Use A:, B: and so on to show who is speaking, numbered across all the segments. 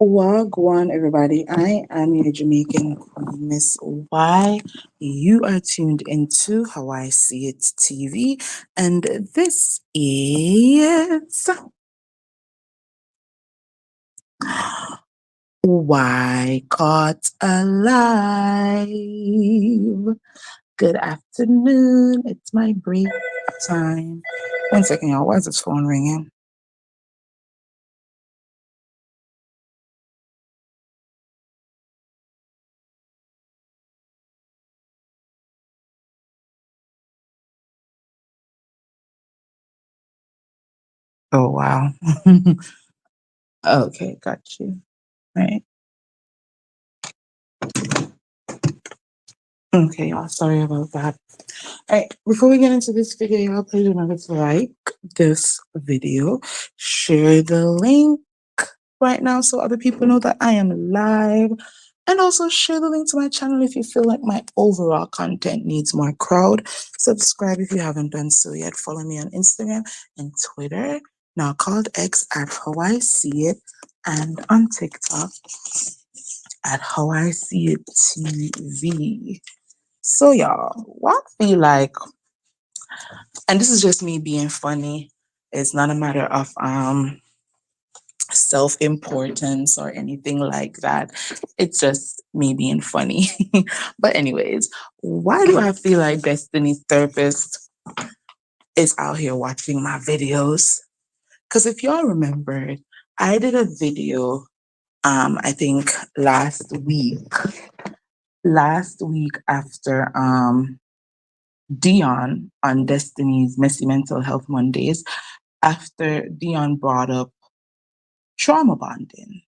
A: Wagwan, everybody. I am your Jamaican queen, Miss Y. You are tuned into How I See It TV, and this is Why Caught Alive. Good afternoon. It's my break time. One second, y'all. Why is this phone ringing? Oh, wow. Okay, got you. Right. Okay, y'all. Sorry about that. All right, before we get into this video, y'all, please remember to like this video, share the link right now so other people know that I am live, and also share the link to my channel if you feel like my overall content needs more crowd. Subscribe if you haven't done so yet. Follow me on Instagram and Twitter, now called X, at How I See It, and on TikTok at How I See It TV. So, y'all, what I feel like, and this is just me being funny. It's not a matter of self-importance or anything like that. It's just me being funny. But anyways, why do I feel like Destiny's therapist is out here watching my videos? Because if y'all remember, I did a video I think last week after Dion on Destiny's Messy Mental Health Mondays, after Dion brought up trauma bonding.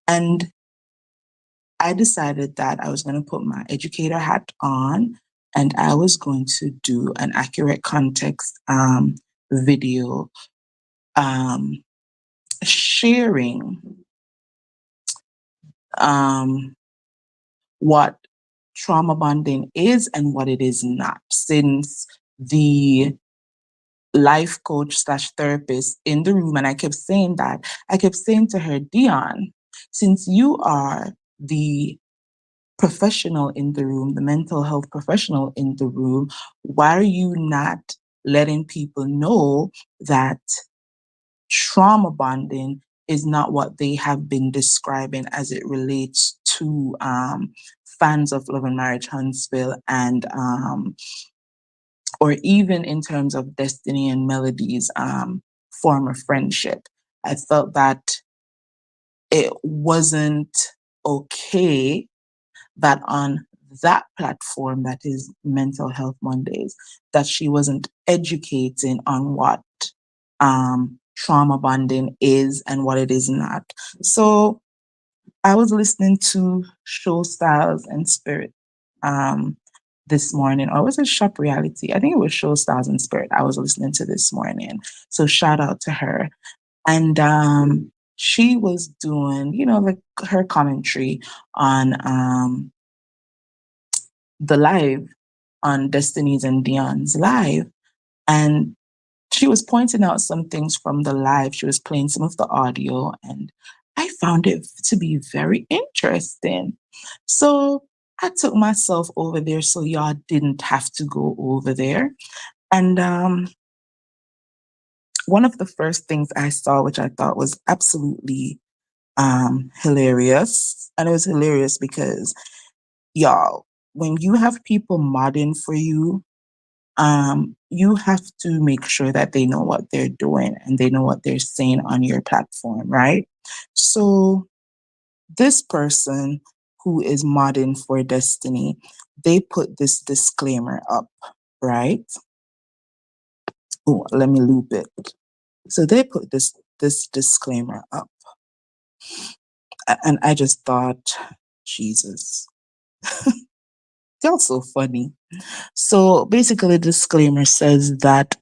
A: And I decided that I was going to put my educator hat on and I was going to do an accurate context video um, sharing um, what trauma bonding is and what it is not, since the life coach slash therapist in the room, and I kept saying that, I kept saying to her, Dion, since you are the professional in the room, the mental health professional in the room, why are you not letting people know that trauma bonding is not what they have been describing as it relates to fans of Love and Marriage Huntsville, and or even in terms of Destiny and Melody's former friendship. I felt that it wasn't okay that on that platform, that is Mental Health Mondays, that she wasn't educating on what trauma bonding is and what it is not. So I was listening to Show Styles and Spirit this morning, or was it Shop Reality? I think it was Show Styles and Spirit I was listening to this morning. So shout out to her. And she was doing, like her commentary on the live, on Destiny's and Dion's live. And she was pointing out some things from the live. She was playing some of the audio, and I found it to be very interesting. So I took myself over there so y'all didn't have to go over there. And one of the first things I saw, which I thought was absolutely hilarious, and it was hilarious because, y'all, when you have people modding for you have to make sure that they know what they're doing and they know what they're saying on your platform, right? So this person who is modding for Destiny, they put this disclaimer up, right? Oh, let me loop it. So they put this disclaimer up, and I just thought, Jesus, they're so funny. So basically, the disclaimer says that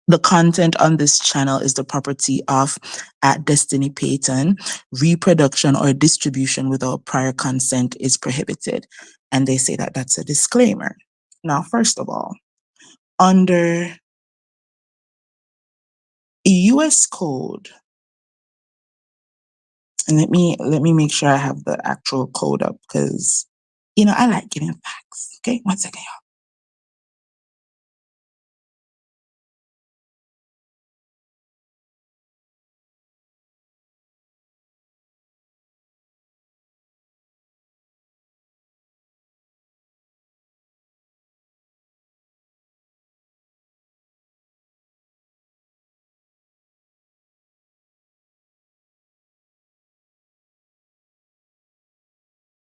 A: the content on this channel is the property of at Destiny Payton. Reproduction or distribution without prior consent is prohibited. And they say that that's a disclaimer. Now, first of all, under US code, and let me make sure I have the actual code up, because I like giving facts. Okay, one second, y'all.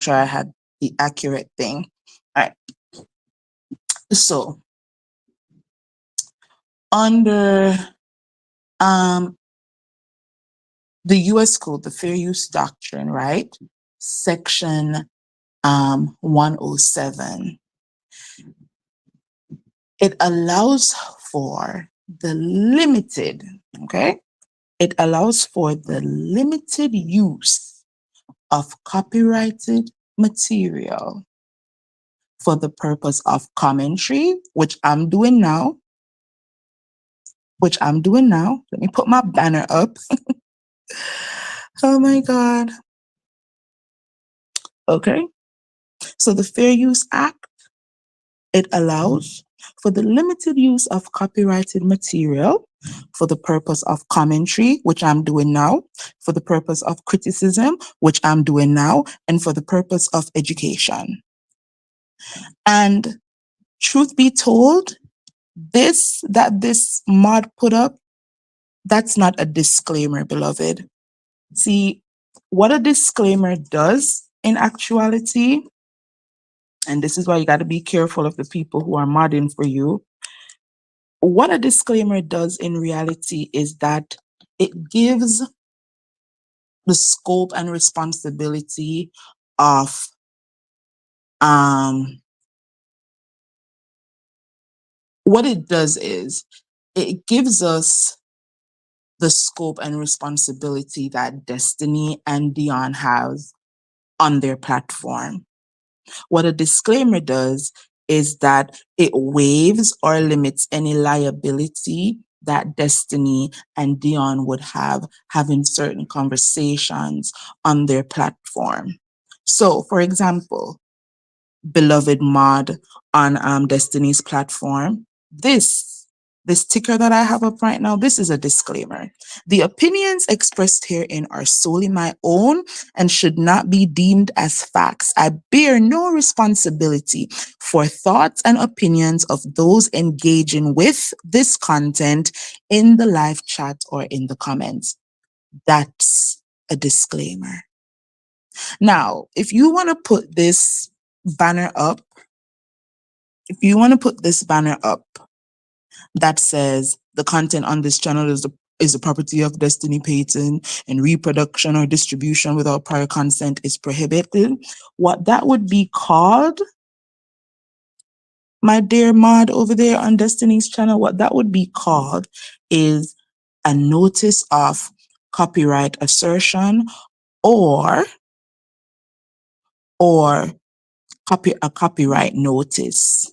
A: Sure I had the accurate thing. All right. So under um the US code, the Fair Use Doctrine, right? Section 107. It allows for the limited, okay? It allows for the limited use of copyrighted material for the purpose of commentary, which I'm doing now. Let me put my banner up. Oh my God. Okay. So the Fair Use Act, it allows for the limited use of copyrighted material for the purpose of commentary, which I'm doing now, for the purpose of criticism, which I'm doing now, and for the purpose of education. And truth be told, this mod put up, that's not a disclaimer, beloved. See, what a disclaimer does in actuality, and this is why you got to be careful of the people who are modding for you. What a disclaimer does in reality is that it gives the scope and responsibility of what it does is it gives us the scope and responsibility that Destiny and Dion have on their platform. What a disclaimer does is that it waives or limits any liability that Destiny and Dion would have having certain conversations on their platform. So, for example, beloved mod on Destiny's platform, this ticker that I have up right now, this is a disclaimer. The opinions expressed herein are solely my own and should not be deemed as facts. I bear no responsibility for thoughts and opinions of those engaging with this content in the live chat or in the comments. That's a disclaimer. Now, if you want to put this banner up, that says the content on this channel is the property of Destiny Payton, and reproduction or distribution without prior consent is prohibited, what that would be called, my dear mod over there on Destiny's channel, what that would be called is a notice of copyright assertion or a copyright notice.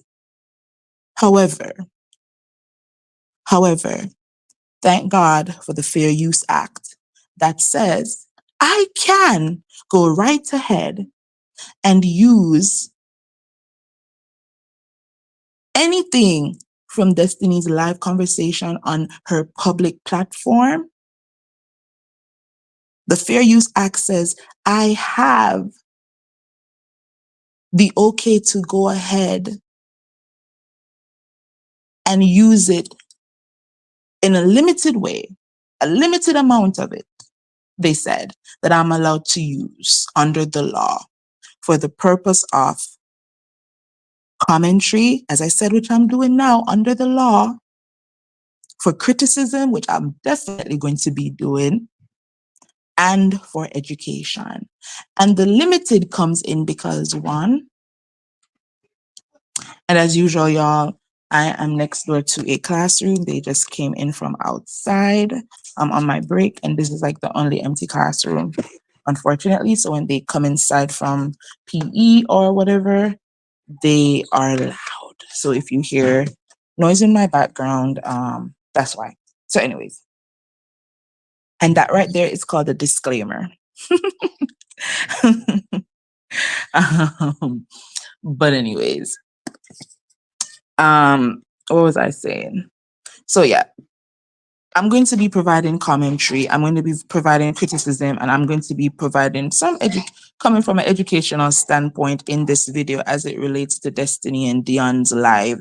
A: However, thank God for the Fair Use Act that says I can go right ahead and use anything from Destiny's live conversation on her public platform. The Fair Use Act says I have the okay to go ahead and use it in a limited way, a limited amount of it, they said, that I'm allowed to use under the law for the purpose of commentary, as I said, which I'm doing now under the law, for criticism, which I'm definitely going to be doing, and for education. And the limited comes in because one, and as usual, y'all, I am next door to a classroom. They just came in from outside. I'm on my break, and this is like the only empty classroom, unfortunately. So when they come inside from PE or whatever, they are loud. So if you hear noise in my background, that's why. So anyways, And that right there is called a disclaimer. um, but anyways, what was I saying? So yeah, I'm going to be providing commentary. I'm going to be providing criticism, and I'm going to be providing some coming from an educational standpoint in this video as it relates to Destiny and Dion's live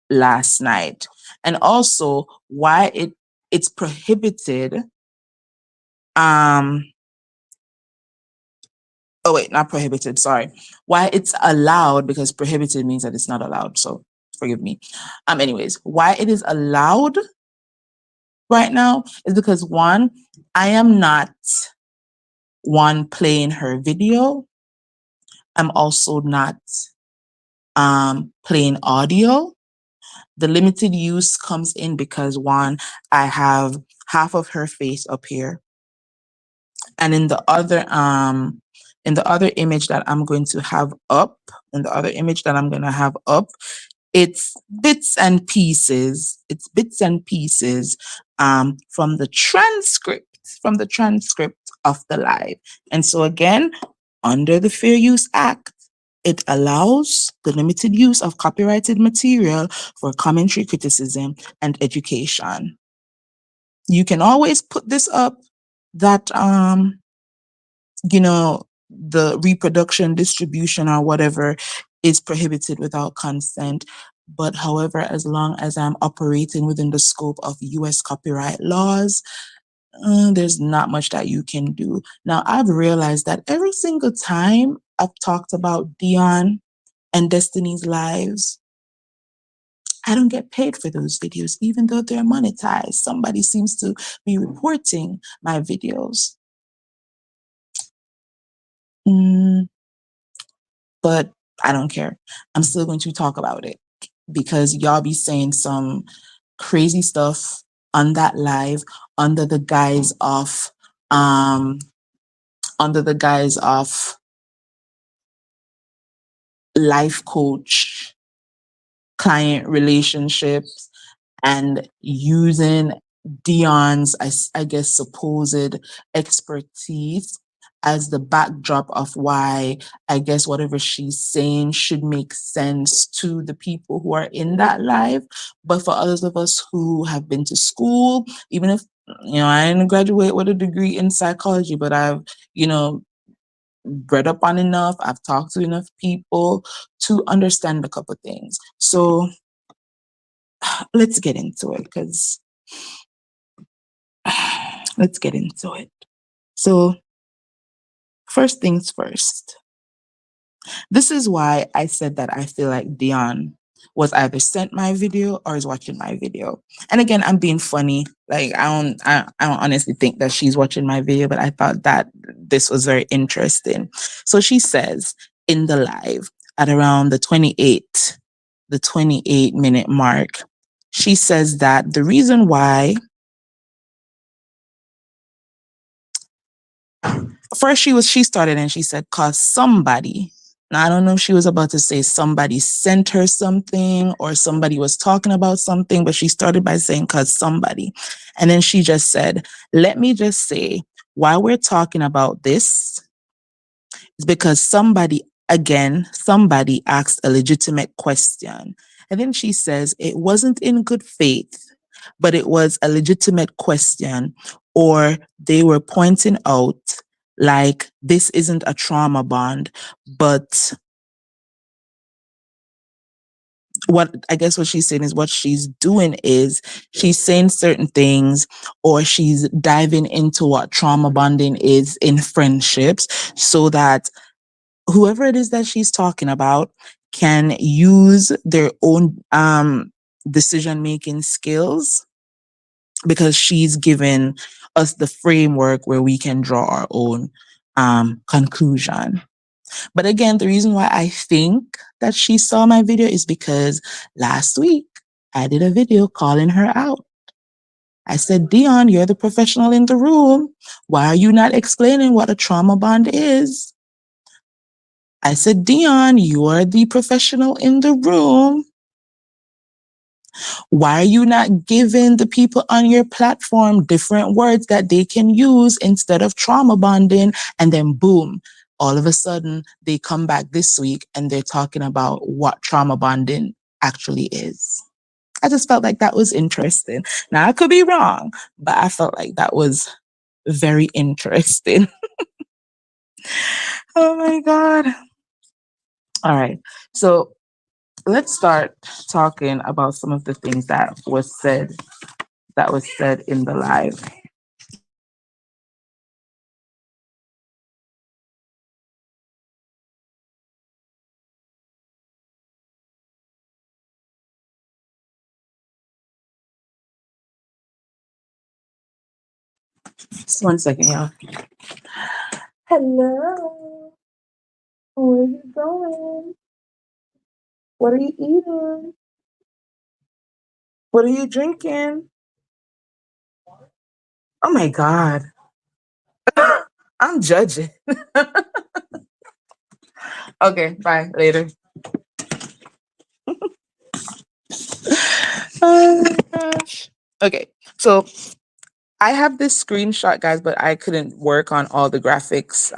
A: last night, and also why it's prohibited. Oh wait, not prohibited. Sorry, why it's allowed, because prohibited means that it's not allowed. So forgive me. Anyways, why it is allowed right now is because one, I am not one playing her video. I'm also not playing audio. The limited use comes in because one, I have half of her face up here, and in the other image that I'm going to have up, it's bits and pieces. It's bits and pieces from the transcript, of the live. And so again, under the Fair Use Act, it allows the limited use of copyrighted material for commentary, criticism, and education. You can always put this up that the reproduction, distribution, or whatever is prohibited without consent. But however, as long as I'm operating within the scope of US copyright laws, there's not much that you can do. Now, I've realized that every single time I've talked about Dion and Destiny's lives, I don't get paid for those videos, even though they're monetized. Somebody seems to be reporting my videos. But I don't care. I'm still going to talk about it because y'all be saying some crazy stuff on that live under the guise of life coach, client relationships, and using Dion's, I guess, supposed expertise as the backdrop of why I guess whatever she's saying should make sense to the people who are in that live. But for others of us who have been to school, even if I didn't graduate with a degree in psychology, but I've read up on enough, I've talked to enough people to understand a couple things. So let's get into it, because let's get into it. So first things first, this is why I said that I feel like Dion was either sent my video or is watching my video. And again, I'm being funny. Like I don't honestly think that she's watching my video, but I thought that this was very interesting. So she says in the live at around the 28-minute mark, she says that the reason why first she started and she said, cause somebody, now I don't know if she was about to say somebody sent her something or somebody was talking about something, but she started by saying, cause somebody. And then she just said, let me just say, why we're talking about this is because somebody asked a legitimate question. And then she says, it wasn't in good faith, but it was a legitimate question, or they were pointing out like this isn't a trauma bond, but what I guess what she's saying is what she's doing is she's saying certain things, or she's diving into what trauma bonding is in friendships, so that whoever it is that she's talking about can use their own decision-making skills, because she's given us the framework where we can draw our own conclusion. But again, the reason why I think that she saw my video is because last week I did a video calling her out. I said, Dion, you're the professional in the room. Why are you not explaining what a trauma bond is? I said, Dion, you are the professional in the room. Why are you not giving the people on your platform different words that they can use instead of trauma bonding? And then boom, all of a sudden they come back this week and they're talking about what trauma bonding actually is. I just felt like that was interesting. Now I could be wrong, but I felt like that was very interesting. Oh my God. All right. So let's start talking about some of the things that was said in the live. Just one second, y'all. Hello. Where are you going? What are you eating? What are you drinking? Oh my God. I'm judging. Okay, bye. Later. Oh my gosh. Okay, so I have this screenshot, guys, but I couldn't work on all the graphics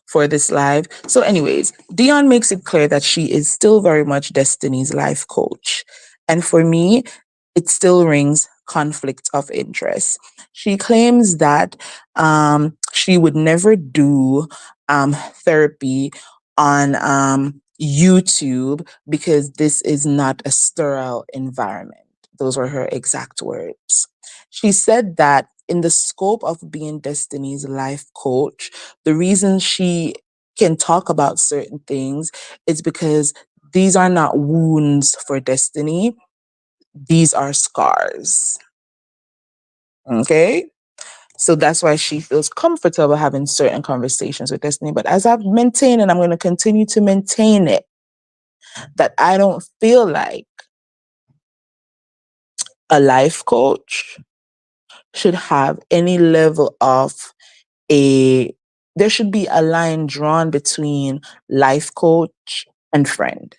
A: for this live. So, anyways, Dion makes it clear that she is still very much Destiny's life coach. And for me, it still rings conflict of interest. She claims that she would never do therapy on YouTube because this is not a sterile environment. Those were her exact words. She said that in the scope of being Destiny's life coach, the reason she can talk about certain things is because these are not wounds for Destiny, these are scars. Okay? So that's why she feels comfortable having certain conversations with Destiny. But as I've maintained, and I'm going to continue to maintain it, that I don't feel like a life coach should have any level of a there should be a line drawn between life coach and friend,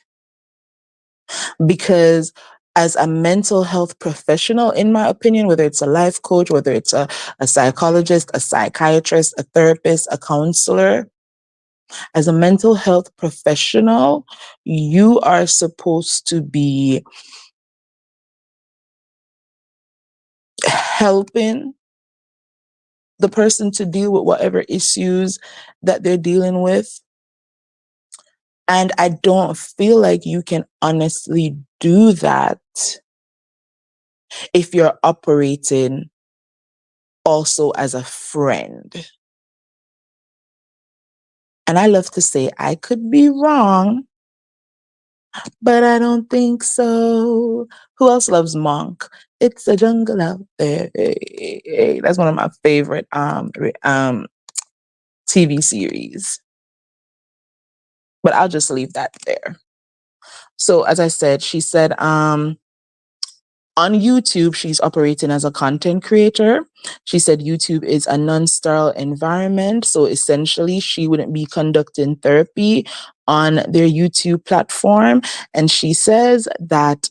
A: because as a mental health professional, in my opinion, whether it's a life coach, whether it's a psychologist, a psychiatrist, a therapist, a counselor, as a mental health professional, you are supposed to be helping the person to deal with whatever issues that they're dealing with. And I don't feel like you can honestly do that if you're operating also as a friend. And I love to say I could be wrong, but I don't think so. Who else loves Monk? It's a jungle out there. Hey, that's one of my favorite TV series. But I'll just leave that there. So as I said, she said on YouTube, she's operating as a content creator. She said YouTube is a non-sterile environment. So essentially, she wouldn't be conducting therapy on their YouTube platform. And she says that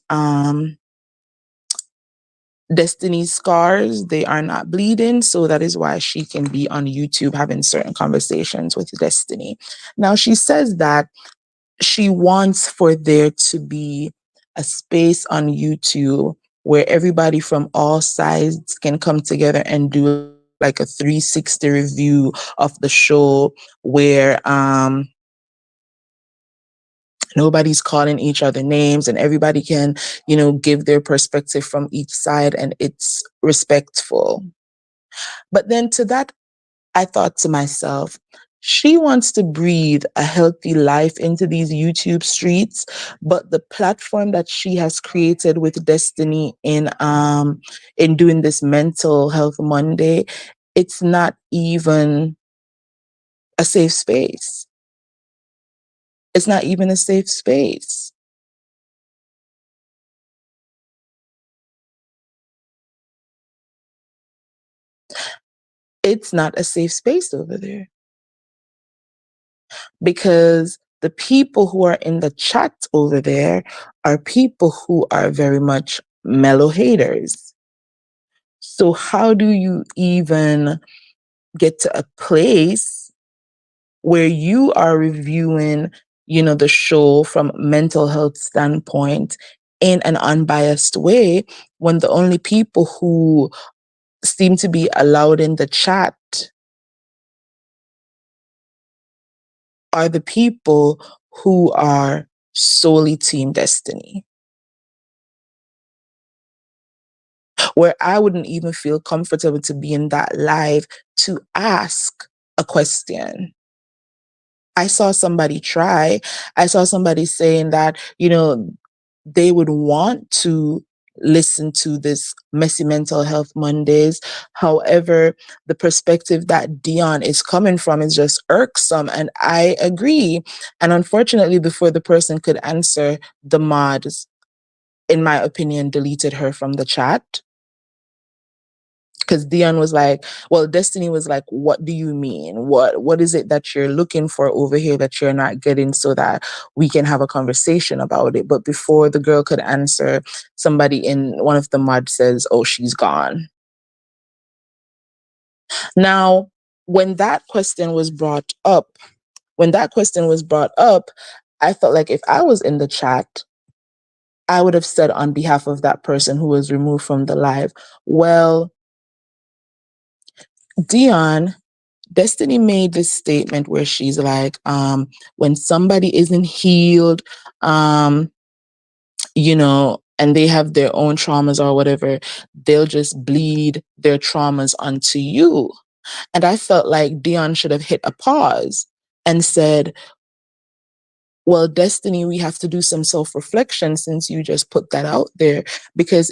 A: Destiny's scars, they are not bleeding. So that is why she can be on YouTube having certain conversations with Destiny. Now, she says that she wants for there to be a space on YouTube where everybody from all sides can come together and do like a 360 review of the show, where nobody's calling each other names and everybody can, give their perspective from each side and it's respectful. But then to that, I thought to myself, she wants to breathe a healthy life into these YouTube streets, but the platform that she has created with Destiny in doing this mental health Monday, it's not even a safe space. It's not even a safe space. It's not a safe space over there, because the people who are in the chat over there are people who are very much mellow haters. So how do you even get to a place where you are reviewing, the show from mental health standpoint in an unbiased way when the only people who seem to be allowed in the chat are the people who are solely Team Destiny? Where I wouldn't even feel comfortable to be in that live to ask a question. I saw somebody try. I saw somebody saying that, they would want to listen to this Messy Mental Health Mondays. However, the perspective that Dion is coming from is just irksome. And I agree. And unfortunately, before the person could answer, the mods, in my opinion, deleted her from the chat. Because Dion was like, well, Destiny was like, what do you mean? What is it that you're looking for over here that you're not getting so that we can have a conversation about it? But before the girl could answer, somebody in one of the mods says, oh, she's gone. Now, when that question was brought up, I felt like if I was in the chat, I would have said on behalf of that person who was removed from the live, well, Dion, Destiny made this statement where she's like, when somebody isn't healed, and they have their own traumas or whatever, they'll just bleed their traumas onto you. And I felt like Dion should have hit a pause and said, well, Destiny, we have to do some self-reflection since you just put that out there. Because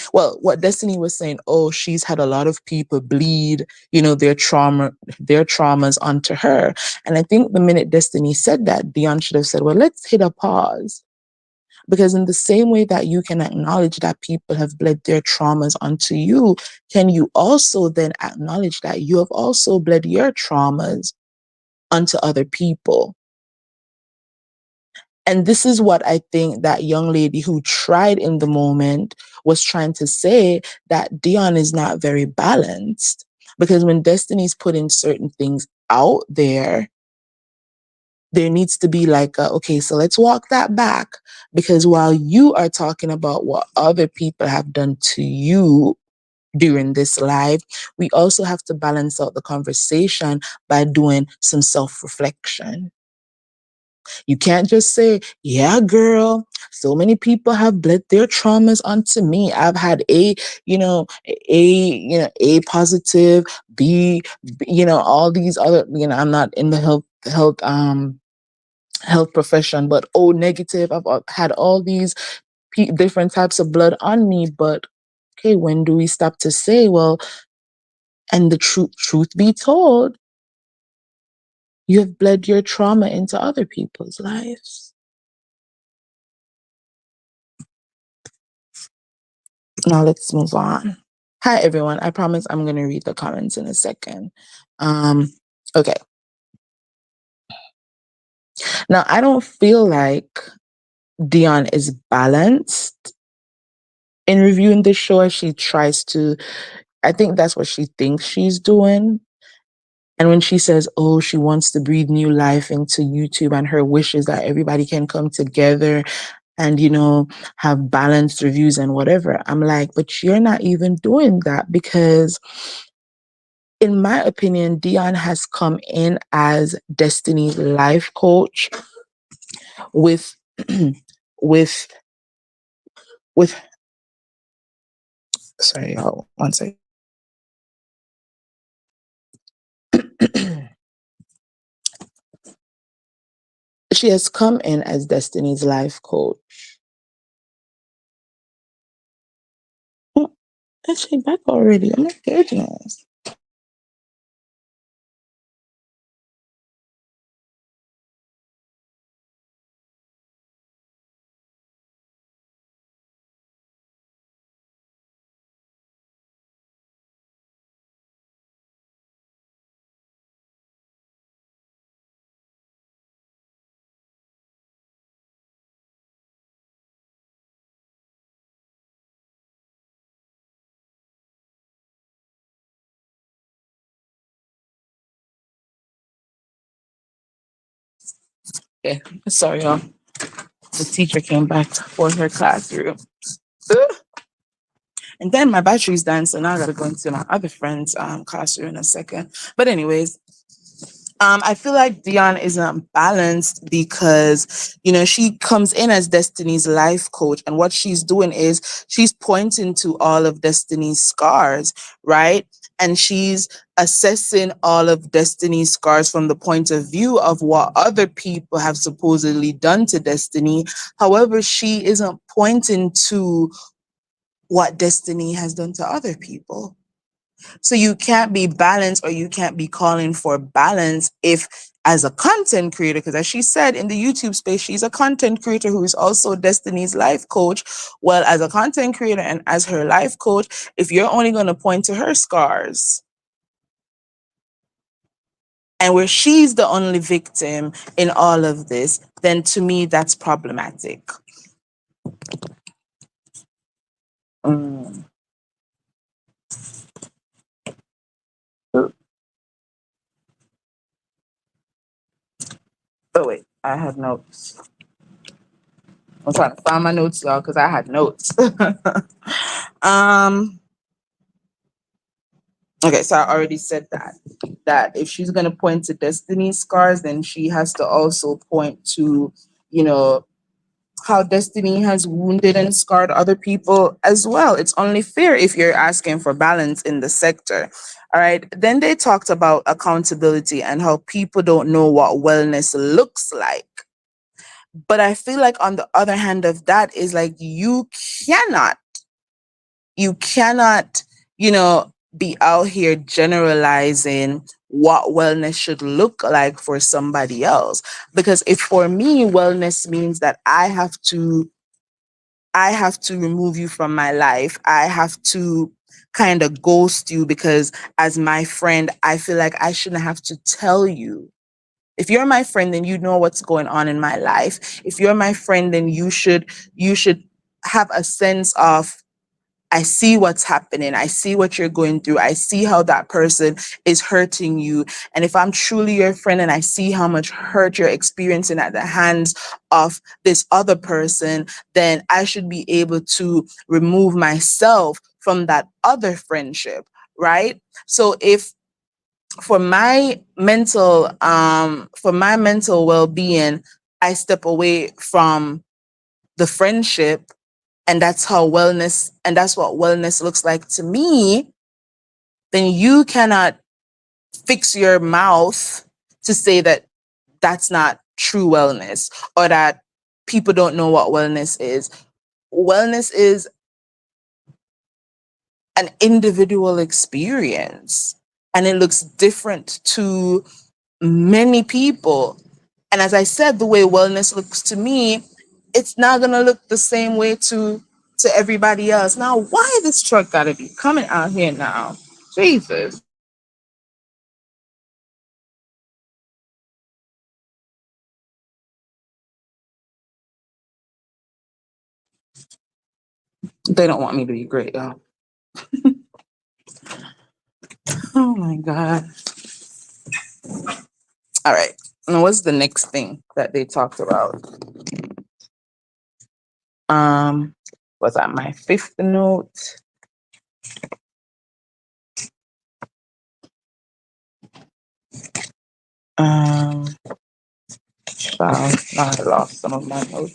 A: what Destiny was saying, oh, she's had a lot of people bleed, their traumas onto her. And I think the minute Destiny said that, Dion should have said, well, let's hit a pause. Because in the same way that you can acknowledge that people have bled their traumas onto you, can you also then acknowledge that you have also bled your traumas onto other people? And this is what I think that young lady who tried in the moment was trying to say, that Dion is not very balanced. Because when Destiny's putting certain things out there needs to be like, okay, so let's walk that back. Because while you are talking about what other people have done to you during this live, we also have to balance out the conversation by doing some self-reflection. You can't just say, yeah, girl, so many people have bled their traumas onto me. I've had A positive, all these other, I'm not in the health profession, but O negative. I've had all these different types of blood on me. But okay, when do we stop to say, well, and the truth be told, you have bled your trauma into other people's lives. Now let's move on. Hi, everyone. I promise I'm going to read the comments in a second. Okay. Now, I don't feel like Dion is balanced in reviewing this show as she tries to. I think that's what she thinks she's doing. And when she says, oh, she wants to breathe new life into YouTube and her wish is that everybody can come together and, have balanced reviews and whatever, I'm like, but you're not even doing that, because in my opinion, Dion has come in as Destiny's life coach with, with, with, sorry, y'all, one second. She has come in as Destiny's life coach. Oh, is she back already? Oh my goodness. Okay, sorry, y'all. The teacher came back for her classroom. And then my battery's done, so now I gotta go into my other friend's classroom in a second. But anyways, I feel like Dion isn't balanced because, she comes in as Destiny's life coach, and what she's doing is she's pointing to all of Destiny's scars, right? And she's assessing all of Destiny's scars from the point of view of what other people have supposedly done to Destiny. However, she isn't pointing to what Destiny has done to other people. So you can't be balanced, or you can't be calling for balance if, as a content creator, because as she said in the YouTube space, she's a content creator who is also Destiny's life coach. Well, as a content creator and as her life coach, if you're only going to point to her scars and where she's the only victim in all of this, then to me, that's problematic. Mm. Oh, wait, I had notes. I'm trying to find my notes, y'all, because I had notes. um, okay, so I already said that if she's gonna point to Destiny's scars, then she has to also point to, you know, how Destiny has wounded and scarred other people as well. It's only fair if you're asking for balance in the sector. All right. Then they talked about accountability and how people don't know what wellness looks like. But I feel like on the other hand of that is like cannot, you cannot, be out here generalizing what wellness should look like for somebody else. Because if for me, wellness means that I have to remove you from my life. I have to kind of ghost you because as my friend, I feel like I shouldn't have to tell you. If you're my friend, then you know what's going on in my life. If you're my friend, then you should have a sense of, I see what's happening. I see what you're going through. I see how that person is hurting you. And if I'm truly your friend and I see how much hurt you're experiencing at the hands of this other person, then I should be able to remove myself from that other friendship, right? So if for my mental well-being, I step away from the friendship, and that's what wellness looks like to me, then you cannot fix your mouth to say that that's not true wellness, or that people don't know what wellness is. Wellness is an individual experience, and it looks different to many people. And as I said, the way wellness looks to me, it's not gonna look the same way to everybody else. Now, why this truck gotta be coming out here now? Jesus. They don't want me to be great, y'all. Oh my God. All right. And what's the next thing that they talked about? Um, was that my fifth note? Um, wow, now I lost some of my notes.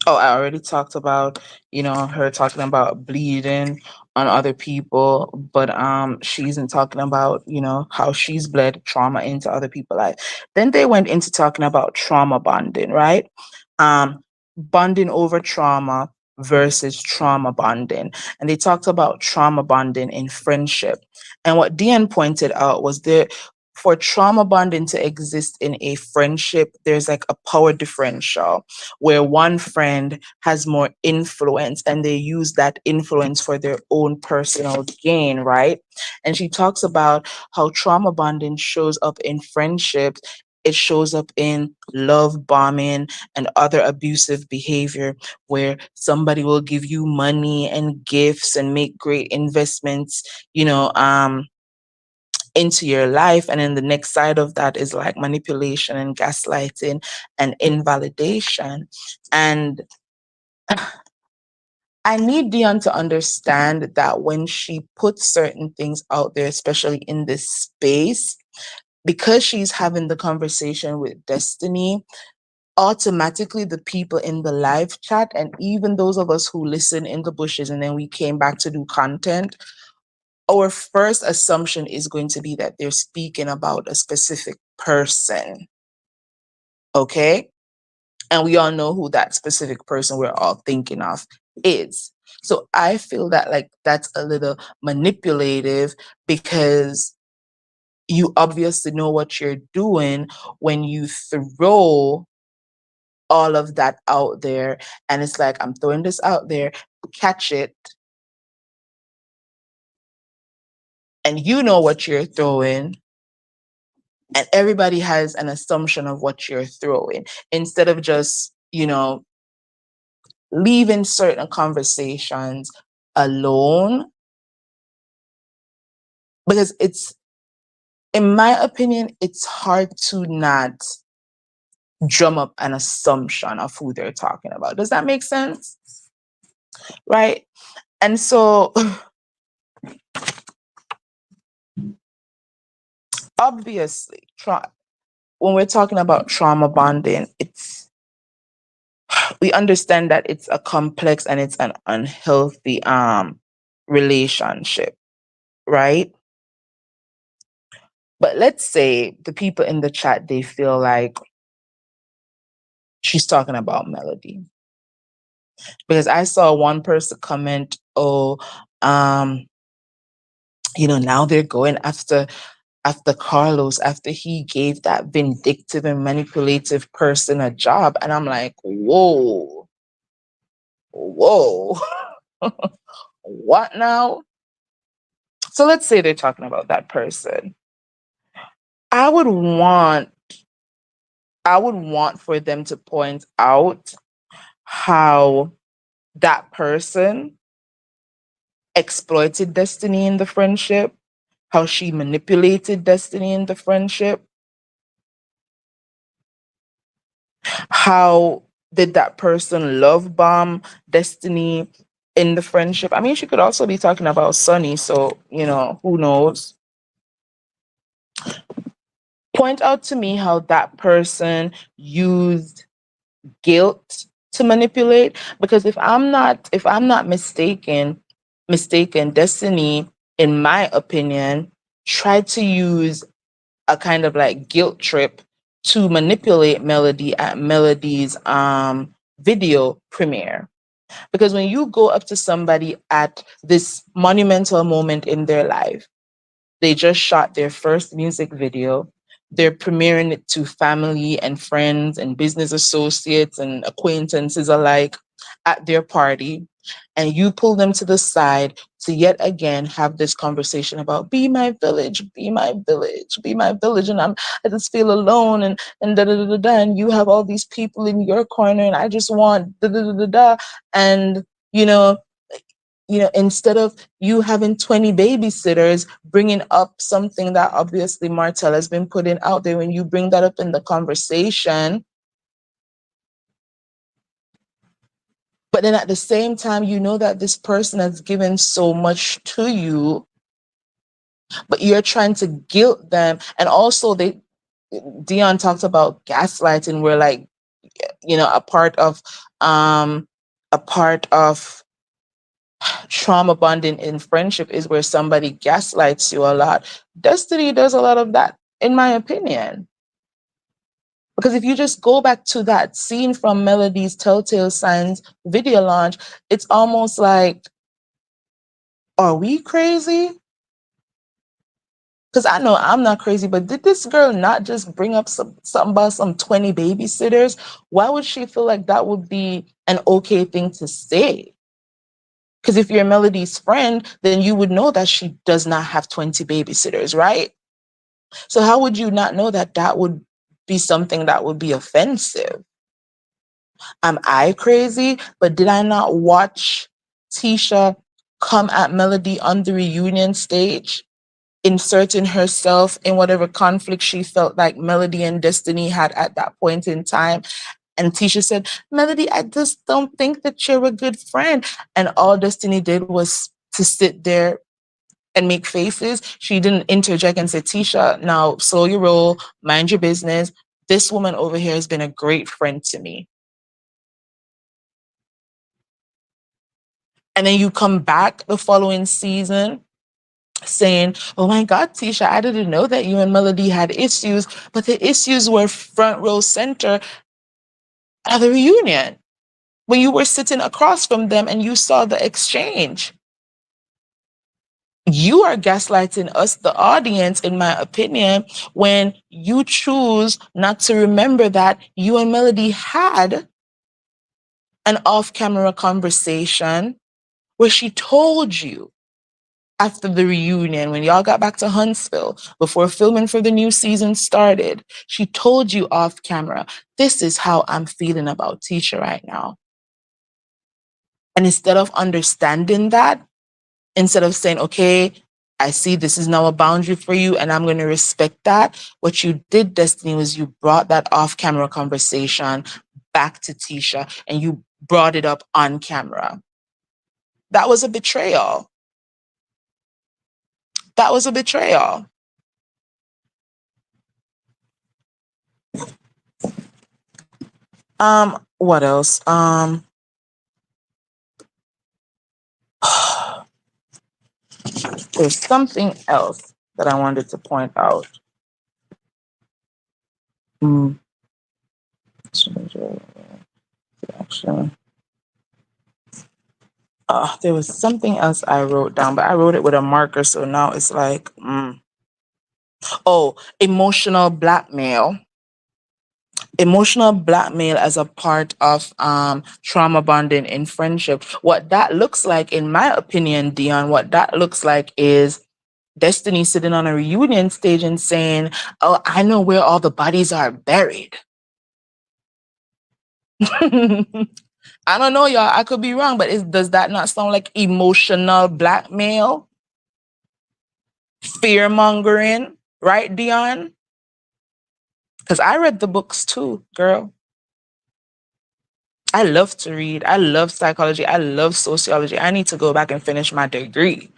A: Oh, I already talked about, her talking about bleeding on other people, but she isn't talking about, how she's bled trauma into other people's life. Then they went into talking about trauma bonding, right? Bonding over trauma versus trauma bonding. And they talked about trauma bonding in friendship. And what Diane pointed out was there, for trauma bonding to exist in a friendship, there's like a power differential where one friend has more influence and they use that influence for their own personal gain, right? And she talks about how trauma bonding shows up in friendships it shows up in love bombing and other abusive behavior, where somebody will give you money and gifts and make great investments, into your life. And then the next side of that is like manipulation and gaslighting and invalidation. And I need Dion to understand that when she puts certain things out there, especially in this space, because she's having the conversation with Destiny, automatically the people in the live chat and even those of us who listen in the bushes and then we came back to do content, our first assumption is going to be that they're speaking about a specific person. Okay? And we all know who that specific person we're all thinking of is. So I feel that like that's a little manipulative, because you obviously know what you're doing when you throw all of that out there. And it's like, I'm throwing this out there, catch it. And you know what you're throwing. And everybody has an assumption of what you're throwing, instead of just, leaving certain conversations alone. Because in my opinion, it's hard to not drum up an assumption of who they're talking about. Does that make sense? Right? And so obviously, when we're talking about trauma bonding, we understand that it's a complex and it's an unhealthy relationship, right? But let's say the people in the chat, they feel like she's talking about Melody. Because I saw one person comment, oh, now they're going after Carlos, after he gave that vindictive and manipulative person a job. And I'm like, whoa, what now? So let's say they're talking about that person. I would want for them to point out how that person exploited Destiny in the friendship, how she manipulated Destiny in the friendship, how did that person love bomb Destiny in the friendship. I mean, she could also be talking about Sunny, so, who knows? Point out to me how that person used guilt to manipulate, because if I'm not mistaken, Destiny, in my opinion, tried to use a kind of like guilt trip to manipulate Melody at Melody's video premiere. Because when you go up to somebody at this monumental moment in their life, they just shot their first music video. They're premiering it to family and friends and business associates and acquaintances alike at their party. And you pull them to the side to yet again have this conversation about be my village, be my village, be my village. And I just feel alone and da da da da da. And you have all these people in your corner and I just want da da da da da. And you know, instead of you having 20 babysitters, bringing up something that obviously Martell has been putting out there, when you bring that up in the conversation, but then at the same time, you know that this person has given so much to you, but you're trying to guilt them. And also Dion talked about gaslighting, where like, a part of trauma bonding in friendship is where somebody gaslights you a lot. Destiny does a lot of that, in my opinion. Because if you just go back to that scene from Melody's Telltale Signs video launch, it's almost like, are we crazy? Because I know I'm not crazy, but did this girl not just bring up something about some 20 babysitters? Why would she feel like that would be an okay thing to say? Because if you're Melody's friend, then you would know that she does not have 20 babysitters, right? So how would you not know that that would be something that would be offensive. Am I crazy? But did I not watch Tisha come at Melody on the reunion stage, inserting herself in whatever conflict she felt like Melody and Destiny had at that point in time? And Tisha said, Melody, I just don't think that you're a good friend. And all Destiny did was to sit there and make faces. She didn't interject and say, Tisha, now slow your roll, mind your business. This woman over here has been a great friend to me. And then you come back the following season saying, oh my God, Tisha, I didn't know that you and Melody had issues, but the issues were front row center at the reunion when you were sitting across from them and you saw the exchange. You are gaslighting us, the audience, in my opinion, when you choose not to remember that you and Melody had an off-camera conversation where she told you after the reunion, when y'all got back to Huntsville, before filming for the new season started, she told you off camera, this is how I'm feeling about Tisha right now. And instead of understanding that, instead of saying, okay, I see this is now a boundary for you and I'm going to respect that, what you did, Destiny, was you brought that off-camera conversation back to Tisha and you brought it up on camera. That was a betrayal. That was a betrayal. What else? There's something else that I wanted to point out. There was something else I wrote down, but I wrote it with a marker, so now it's like, Oh, emotional blackmail. Emotional blackmail as a part of trauma bonding in friendship. What that looks like, in my opinion, Dion, what that looks like is Destiny sitting on a reunion stage and saying, oh, I know where all the bodies are buried. I don't know, y'all. I could be wrong, but does that not sound like emotional blackmail? Fear mongering, right, Dion? Because I read the books too, girl. I love to read. I love psychology. I love sociology. I need to go back and finish my degree.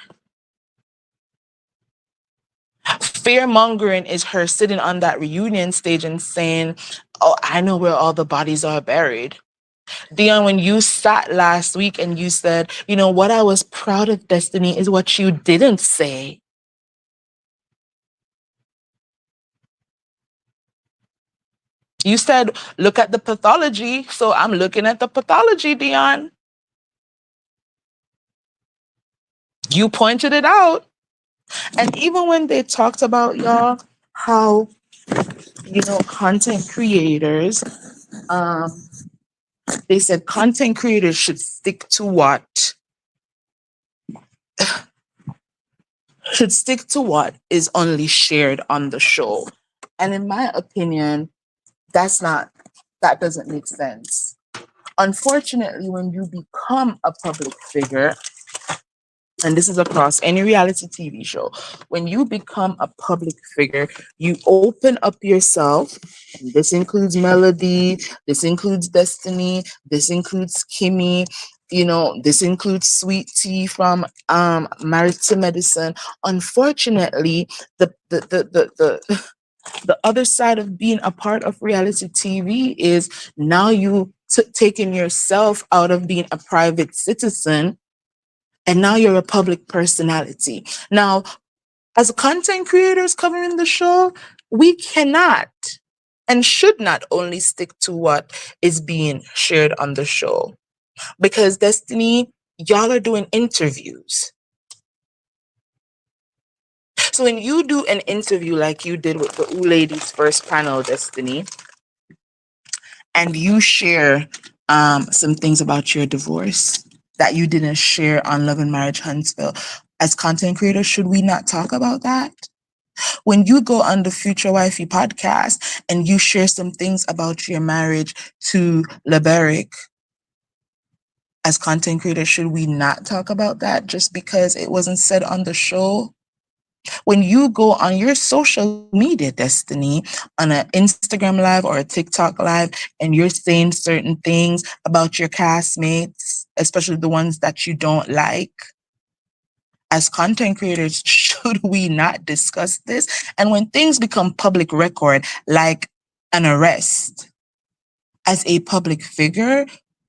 A: Fear mongering is her sitting on that reunion stage and saying, oh, I know where all the bodies are buried. Dion, when you sat last week and you said, you know, what I was proud of, Destiny, is what you didn't say. You said, look at the pathology. So I'm looking at the pathology, Dion. You pointed it out. And even when they talked about, y'all, how, you know, content creators, they said content creators should stick to what is only shared on the show. And in my opinion, that doesn't make sense. Unfortunately, when you become a public figure, and this is across any reality TV show, when you become a public figure, you open up yourself. And this includes Melody, this includes Destiny, this includes Kimmy, you know, this includes Sweet Tea from Married to Medicine. Unfortunately, the other side of being a part of reality TV is now you taking yourself out of being a private citizen, and now you're a public personality. Now, as content creators covering the show, we cannot and should not only stick to what is being shared on the show. Because Destiny, y'all are doing interviews. So when you do an interview like you did with the Ladies First panel, Destiny, and you share some things about your divorce that you didn't share on Love and Marriage Huntsville, as content creators, should we not talk about that? When you go on the Future Wifey podcast and you share some things about your marriage to Leberic, as content creators, should we not talk about that just because it wasn't said on the show? When you go on your social media, Destiny, on an Instagram live or a TikTok live, and you're saying certain things about your castmates, especially the ones that you don't like, as content creators, should we not discuss this? And when things become public record, like an arrest, as a public figure,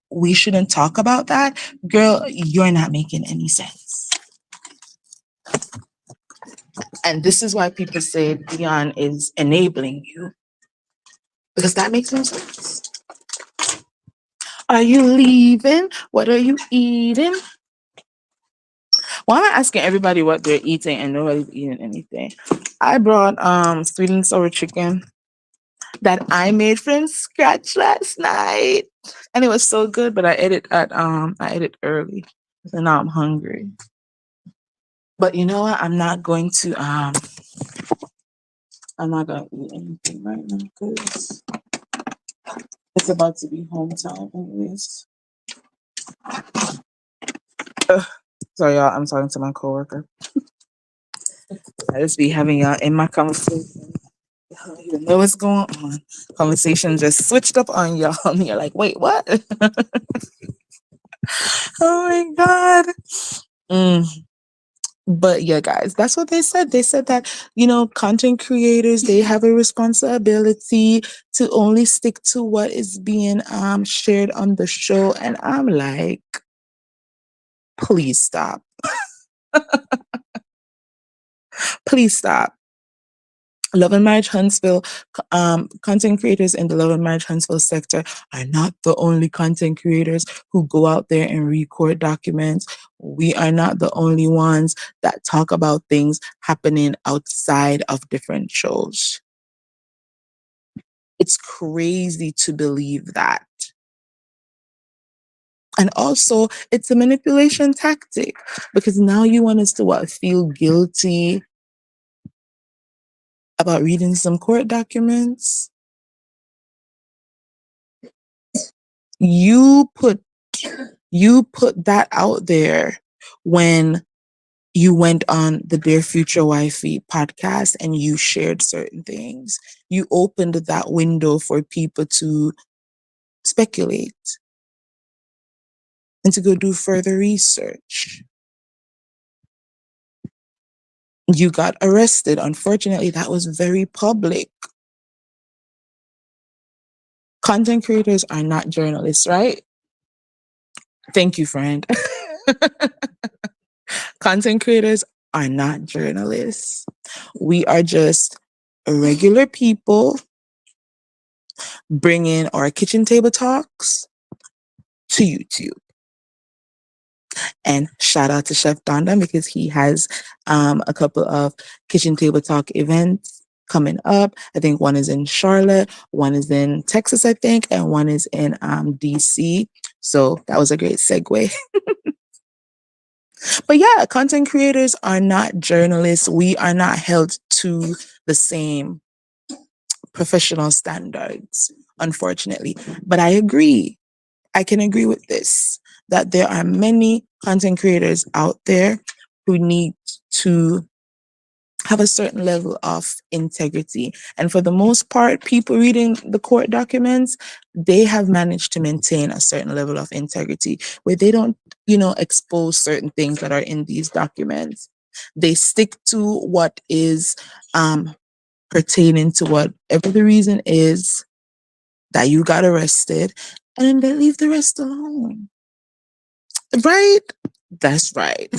A: we shouldn't talk about that. Girl, you're not making any sense. And this is why people say Dion is enabling you, because that makes no sense. Are you leaving? What are you eating? Why am I asking everybody what they're eating and nobody's eating anything? I brought sweet and sour chicken that I made from scratch last night. And it was so good, but I ate it early. So now I'm hungry. But you know what? I'm not going to eat anything right now because it's about to be home time anyways. Sorry, y'all. I'm talking to my coworker. I just be having y'all in my conversation. Y'all don't even know what's going on. Conversation just switched up on y'all. And you're like, wait, what? Oh my God. But yeah, guys, that's what they said. They said that, content creators, they have a responsibility to only stick to what is being shared on the show. And I'm like, please stop. Please stop. Love and Marriage Huntsville, content creators in the Love and Marriage Huntsville sector are not the only content creators who go out there and record documents. We are not the only ones that talk about things happening outside of different shows. It's crazy to believe that. And also, it's a manipulation tactic because now you want us to feel guilty about reading some court documents. You put that out there when you went on the Dear Future Wifey podcast and you shared certain things. You opened that window for people to speculate and to go do further research. You got arrested. Unfortunately, that was very public. Content creators are not journalists, right? Thank you, friend. Content creators are not journalists. We are just regular people bringing our kitchen table talks to YouTube. And shout out to Chef Donda because he has a couple of kitchen table talk events coming up. I think one is in Charlotte, one is in Texas, I think, and one is in DC. So that was a great segue. But yeah, content creators are not journalists. We are not held to the same professional standards, unfortunately. But I agree. I can agree with this, that there are many content creators out there who need to have a certain level of integrity. And for the most part, people reading the court documents, they have managed to maintain a certain level of integrity where they don't, expose certain things that are in these documents. They stick to what is pertaining to whatever the reason is that you got arrested, and then they leave the rest alone. Right? That's right.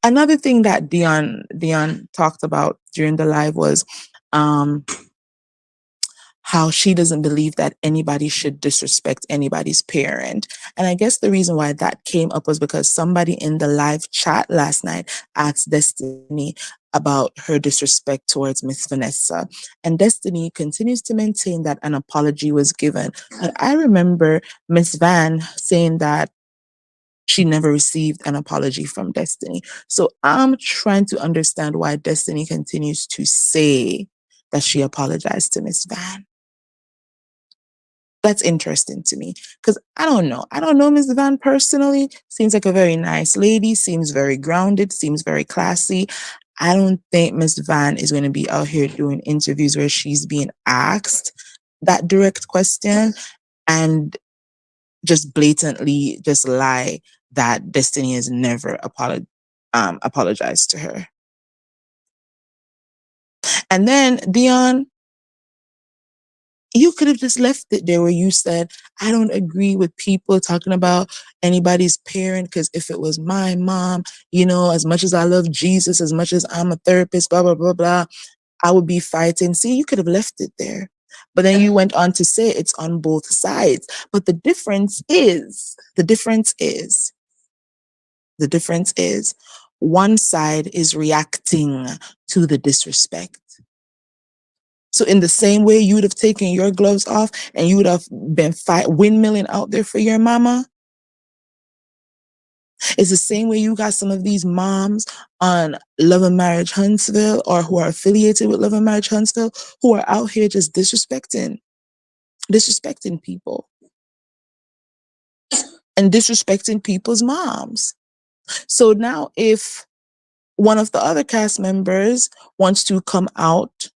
A: Another thing that Dion talked about during the live was how she doesn't believe that anybody should disrespect anybody's parent. And I guess the reason why that came up was because somebody in the live chat last night asked Destiny about her disrespect towards Miss Vanessa. And Destiny continues to maintain that an apology was given. And I remember Miss Van saying that She never received an apology from Destiny. So I'm trying to understand why Destiny continues to say that she apologized to Miss Van. That's interesting to me because I don't know. I don't know Miss Van personally. Seems like a very nice lady, seems very grounded, seems very classy. I don't think Miss Van is going to be out here doing interviews where she's being asked that direct question and just blatantly just lie that Destiny has never apologized to her. And then Dion, you could have just left it there where you said, I don't agree with people talking about anybody's parent because if it was my mom, as much as I love Jesus, as much as I'm a therapist, blah, blah, blah, blah, I would be fighting. See, you could have left it there. But then you went on to say it's on both sides. But the difference is one side is reacting to the disrespect. So in the same way you would have taken your gloves off and you would have been windmilling out there for your mama, it's the same way you got some of these moms on Love and Marriage Huntsville or who are affiliated with Love and Marriage Huntsville who are out here just disrespecting people and disrespecting people's moms. So now if one of the other cast members wants to come out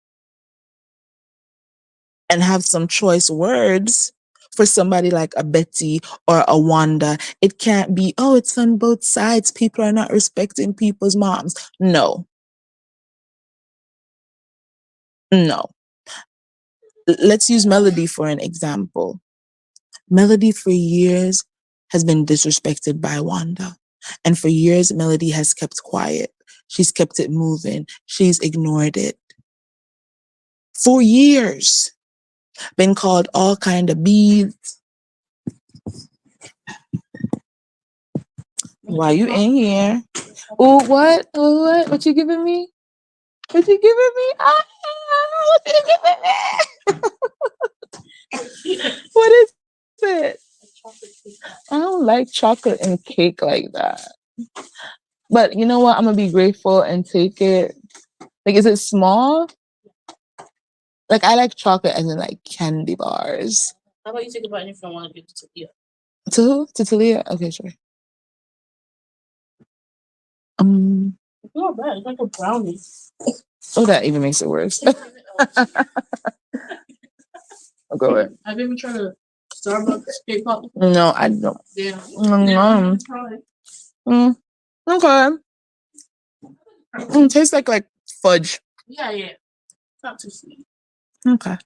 A: and have some choice words for somebody like a Betty or a Wanda, it can't be, oh, it's on both sides. People are not respecting people's moms. No. Let's use Melody for an example. Melody for years has been disrespected by Wanda. And for years, Melody has kept quiet. She's kept it moving. She's ignored it. For years. Been called all kind of beads. Why you in here? Oh, what? Oh, what? What you giving me? What you giving me? What you giving me? What is it? I don't like chocolate and cake like that. But you know what? I'm gonna be grateful and take it. Like, is it small? Like, I like chocolate as in like candy bars. How about you take a bite if you want to give it to Talia? To who? To Talia? Okay, sure. It's not bad. It's like a brownie. Oh, that even makes it worse. I'll go ahead. Have you ever tried a Starbucks cake pop? No, I don't. Yeah. Okay. Tastes like fudge. Yeah. It's not too sweet. Okay.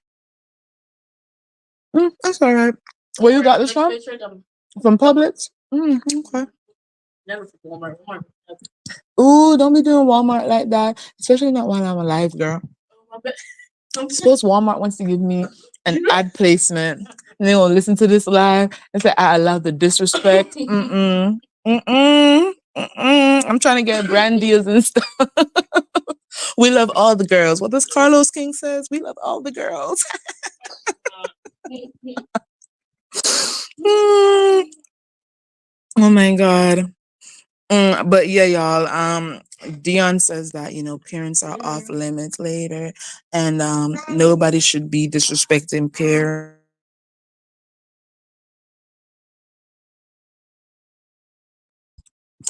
A: That's all right. Where you got this from? From Publix? Okay. Never from Walmart. Ooh, don't be doing Walmart like that. Especially not while I'm alive, girl. Suppose Walmart wants to give me an ad placement. And they will listen to this live and say, I allow the disrespect. I'm trying to get brand deals and stuff. We love all the girls. What does Carlos King says? We love all the girls. Oh my God. But yeah, y'all. Dion says that parents are off limits later, and nobody should be disrespecting parents.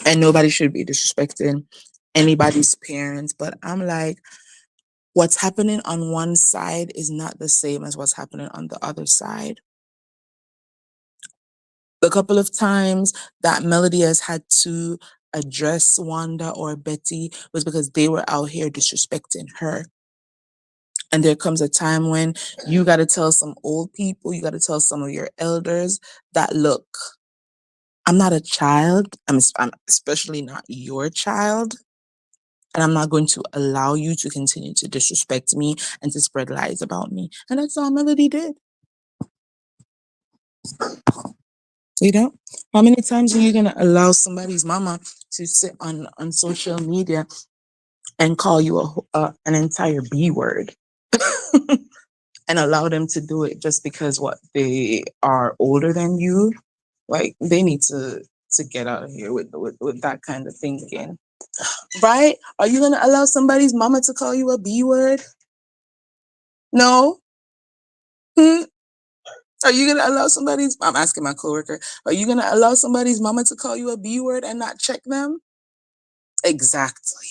A: And nobody should be disrespecting anybody's parents. But I'm like, what's happening on one side is not the same as what's happening on the other side. The couple of times that Melody has had to address Wanda or Betty was because they were out here disrespecting her. And there comes a time when you got to tell some old people, you got to tell some of your elders that, look, I'm not a child. I'm especially not your child. And I'm not going to allow you to continue to disrespect me and to spread lies about me. And that's all Melody did. How many times are you going to allow somebody's mama to sit on social media and call you an entire B word and allow them to do it just because they are older than you? Like, they need to to get out of here with that kind of thinking. Right? Are you gonna allow somebody's mama to call you a B word? No? Hmm? Are you gonna allow somebody's I'm asking my coworker, are you gonna allow somebody's mama to call you a B word and not check them? Exactly.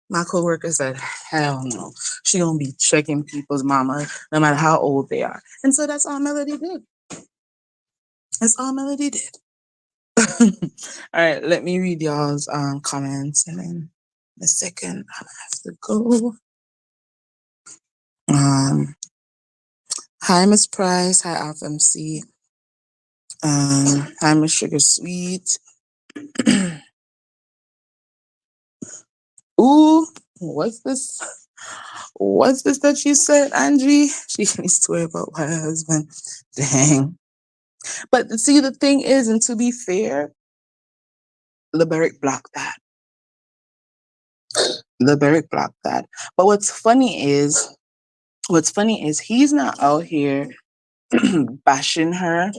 A: My coworker said, hell no. She gonna be checking people's mama no matter how old they are. And so that's all Melody did. That's all Melody did. All right, let me read y'all's comments and then in a second I have to go. Hi Miss Price, hi Alpha MC. Hi Miss Sugar Sweet. Ooh, what's this? What's this that she said, Angie? She needs to worry about her husband. Dang. But see, the thing is, and to be fair, LeBerick blocked that. LeBerick blocked that. But what's funny is he's not out here bashing her.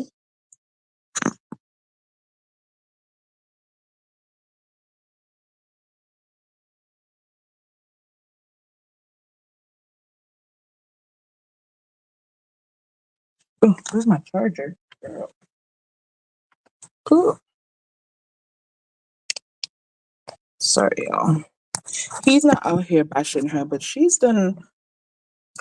A: Oh, where's my charger? Cool. Sorry, y'all. He's not out here bashing her, but she's done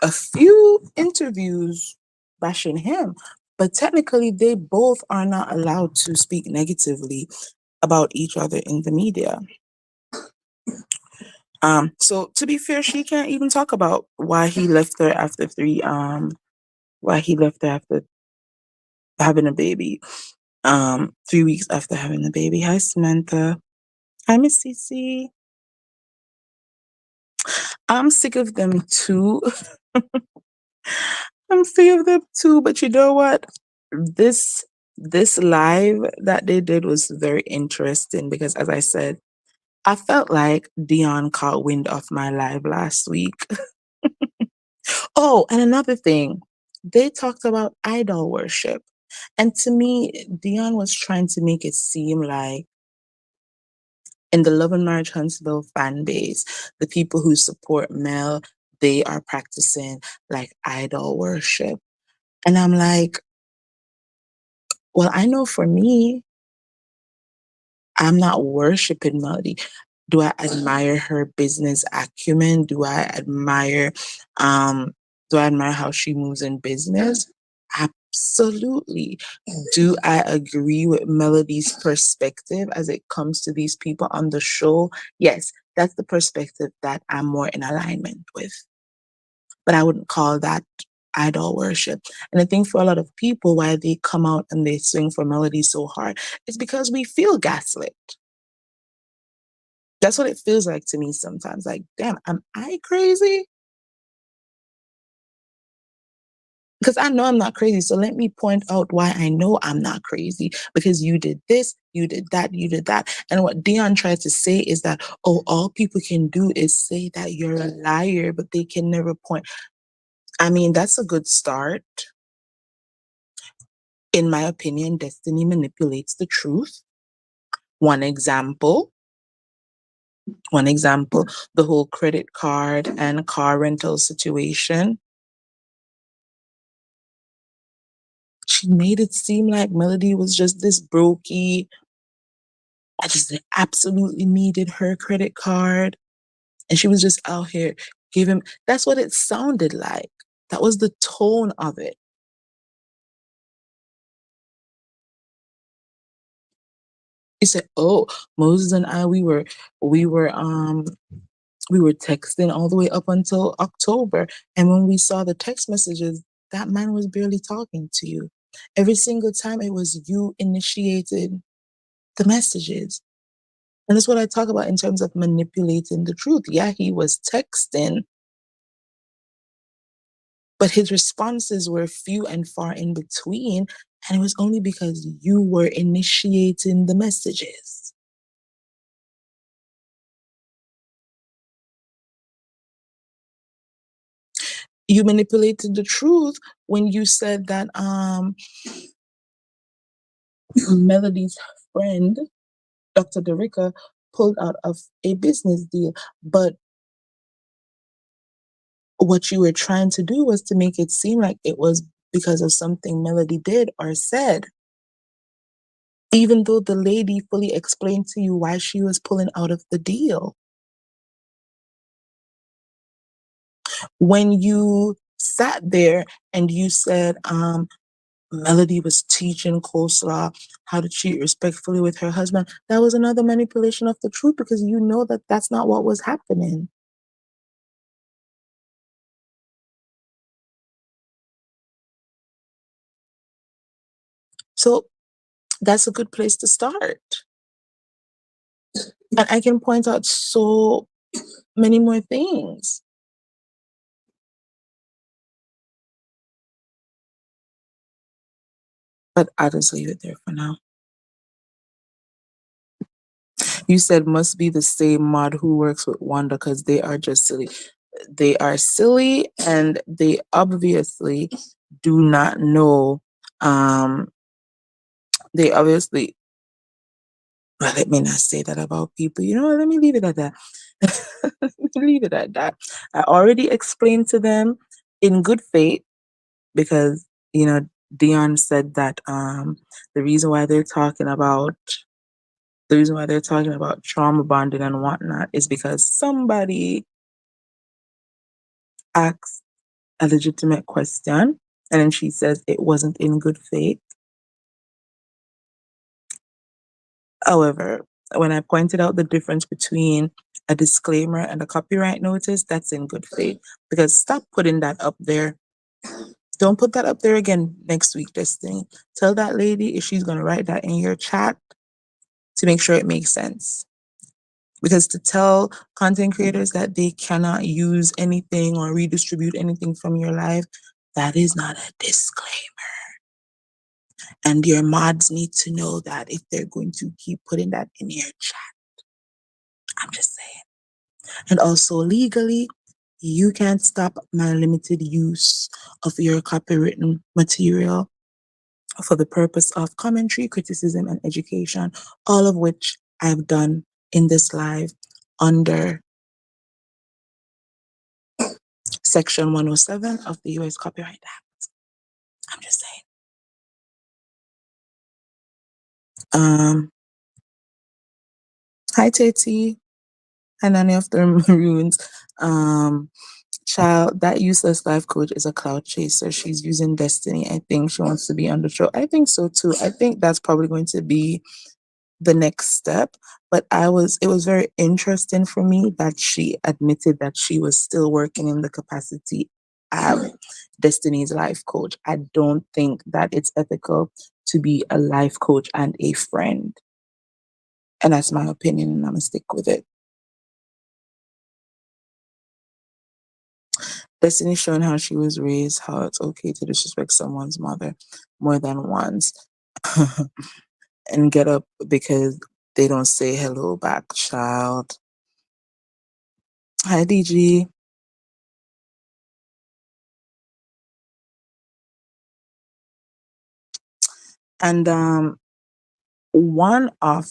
A: a few interviews bashing him. But technically, they both are not allowed to speak negatively about each other in the media. So to be fair, she can't even talk about why he left her after why he left her after having a baby. 3 weeks after having the baby. Hi Samantha. Hi Miss Cece. I'm sick of them too. I'm sick of them too, but you know what? This live that they did was very interesting because as I said, I felt like Dion caught wind of my live last week. Oh, and another thing, they talked about idol worship. And to me, Dion was trying to make it seem like in the Love and Marriage Huntsville fan base, the people who support Mel, they are practicing like idol worship. And I'm like, well, I know for me, I'm not worshiping Melody. Do I admire her business acumen? Um do I admire how she moves in business? Absolutely. Do I agree with Melody's perspective as it comes to these people on the show? Yes, that's the perspective that I'm more in alignment with. But I wouldn't call that idol worship. And I think for a lot of people, why they come out and they swing for Melody so hard, is because we feel gaslit. That's what it feels like to me sometimes. Like, damn, am I crazy? Because I know I'm not crazy. So let me point out why I know I'm not crazy. Because you did this, you did that, you did that. And what Dion tried to say is that, oh, all people can do is say that you're a liar, but they can never point. I mean, that's a good start. In my opinion, destiny manipulates the truth. One example, the whole credit card and car rental situation. She made it seem like Melody was just this brokey. I just absolutely needed her credit card. And she was just out here giving, that's what it sounded like. That was the tone of it. He said, oh, Moses and I, we were we were texting all the way up until October. And when we saw the text messages, that man was barely talking to you. Every single time it was you initiated the messages. And that's what I talk about in terms of manipulating the truth. Yeah, he was texting, but his responses were few and far in between. And it was only because you were initiating the messages. You manipulated the truth when you said that Melody's friend, Dr. Derica, pulled out of a business deal. But what you were trying to do was to make it seem like it was because of something Melody did or said, even though the lady fully explained to you why she was pulling out of the deal. When you sat there and you said, Melody was teaching Coleslaw how to treat respectfully with her husband, that was another manipulation of the truth, because you know that that's not what was happening. So that's a good place to start. And I can point out so many more things. But I'll just leave it there for now. You said must be the same mod who works with Wanda, because they are just silly. They are silly, and they obviously do not know. They obviously, well, let me not say that about people. You know what? Let me leave it at that. Let me leave it at that. I already explained to them in good faith, because, Dion said that the reason why they're talking about trauma bonding and whatnot is because somebody asked a legitimate question, and then she says it wasn't in good faith. However, when I pointed out the difference between a disclaimer and a copyright notice, that's in good faith. Because stop putting that up there. Don't put that up there again next week, Destiny. Tell that lady if she's going to write that in your chat to make sure it makes sense. Because to tell content creators that they cannot use anything or redistribute anything from your life, that is not a disclaimer. And your mods need to know that if they're going to keep putting that in your chat. I'm just saying. And also legally, you can't stop my limited use of your copywritten material for the purpose of commentary, criticism, and education, all of which I've done in this live under Section 107 of the US Copyright Act. I'm just saying. Hi, Tati. Hi, Nanny of the Maroons. Child, that useless life coach is a cloud chaser. She's using Destiny. I think she wants to be on the show. I think so too. I think that's probably going to be the next step. But it was very interesting for me that she admitted that she was still working in the capacity of Destiny's life coach. I don't think that it's ethical to be a life coach and a friend. And that's my opinion, and I'm gonna stick with it. Destiny showing how she was raised, how it's okay to disrespect someone's mother more than once. And get up because they don't say hello back, child. Hi, DG. And one of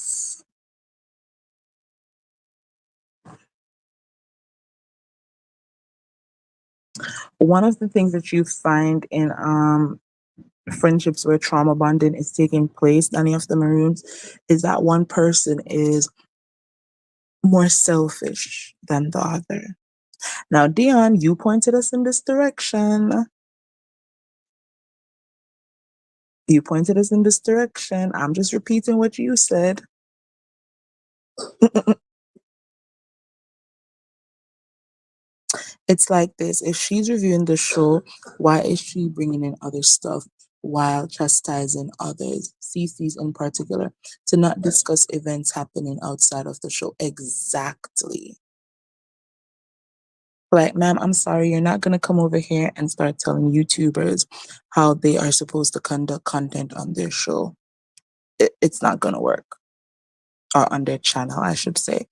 A: the things that you find in friendships where trauma bonding is taking place, Danny of the Maroons, is that one person is more selfish than the other. Now, Dion, you pointed us in this direction. You pointed us in this direction. I'm just repeating what you said. It's like this. If she's reviewing the show, why is she bringing in other stuff while chastising others, CC's in particular, to not discuss events happening outside of the show? Exactly. Like, ma'am, I'm sorry, you're not going to come over here and start telling YouTubers how they are supposed to conduct content on their show. It's not going to work. Or on their channel, I should say.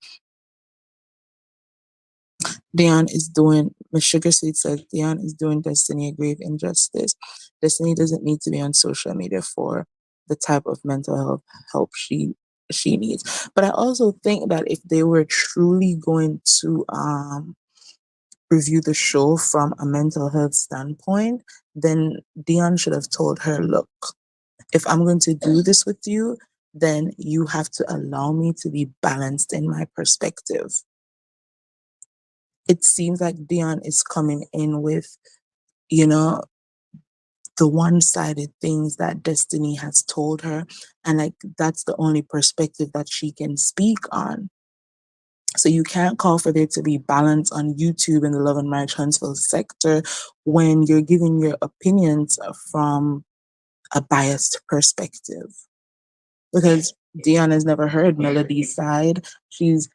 A: Dion is doing, Miss Sugar Sweet says, Dion is doing Destiny a grave injustice. Destiny doesn't need to be on social media for the type of mental health help she she needs. But I also think that if they were truly going to review the show from a mental health standpoint, then Dion should have told her, look, if I'm going to do this with you, then you have to allow me to be balanced in my perspective. It seems like Dion is coming in with, you know, the one sided things that Destiny has told her. And like that's the only perspective that she can speak on. So you can't call for there to be balance on YouTube in the Love and Marriage Huntsville sector when you're giving your opinions from a biased perspective. Because Dion has never heard Melody's side. She's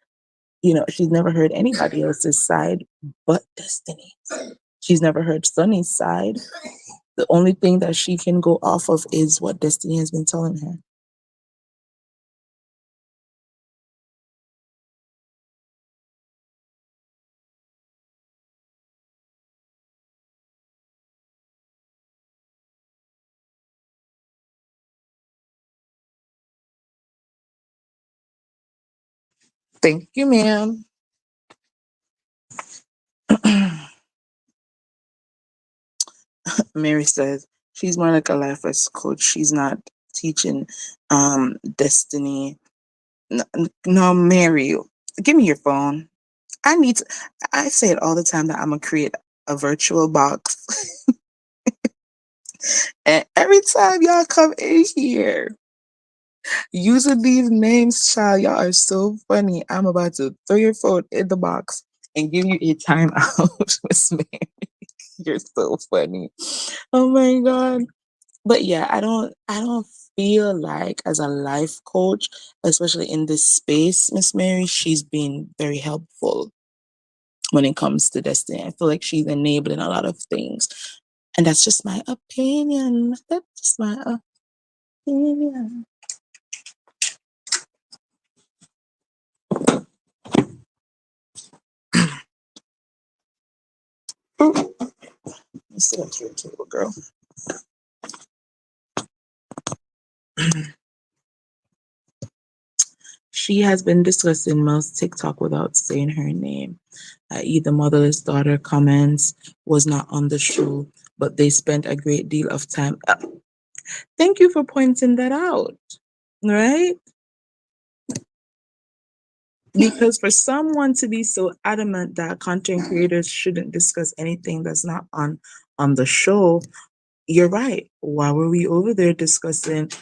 A: never heard anybody else's side but Destiny. She's never heard Sunny's side. The only thing that she can go off of is what Destiny has been telling her. Thank you, ma'am. Mary says she's more like a life coach. She's not teaching Destiny. No, Mary, give me your phone. I need to, I say it all the time that I'm gonna create a virtual box. And every time y'all come in here using these names, child, y'all are so funny. I'm about to throw your phone in the box and give you a timeout, Miss Mary. You're so funny. Oh my god. But yeah, I don't feel like as a life coach, especially in this space, Miss Mary, she's been very helpful when it comes to Destiny. I feel like she's enabling a lot of things. And that's just my opinion. That's just my opinion. Ooh, sit up here, little girl. She has been discussing Mel's TikTok without saying her name. Either motherless daughter comments was not on the show, but they spent a great deal of time. Thank you for pointing that out. Right? Because for someone to be so adamant that content creators shouldn't discuss anything that's not on the show, you're right. Why were we over there discussing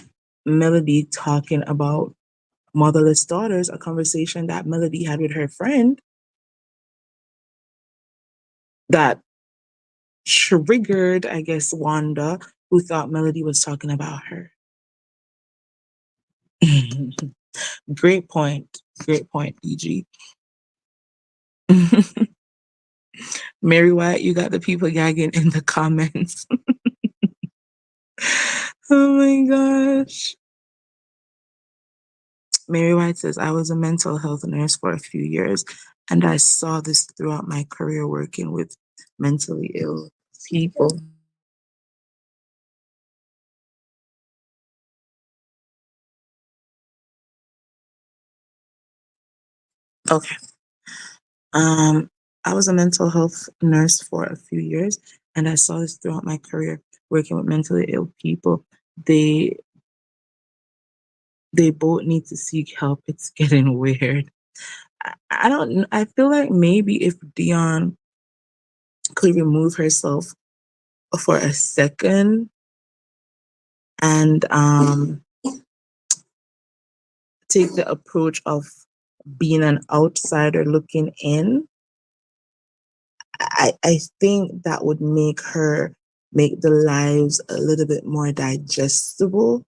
A: Melody talking about motherless daughters, a conversation that Melody had with her friend that triggered, I guess, Wanda, who thought Melody was talking about her. Great point. Great point, EG. Mary White, you got the people gagging in the comments. Oh my gosh. Mary White says, I was a mental health nurse for a few years, and I saw this throughout my career working with mentally ill people. Okay. Um, I was a mental health nurse for a few years, and I saw this throughout my career working with mentally ill people. They they both need to seek help. It's getting weird. I don't. I feel like maybe if Dion could remove herself for a second and take the approach of being an outsider looking in, I think that would make the lives a little bit more digestible.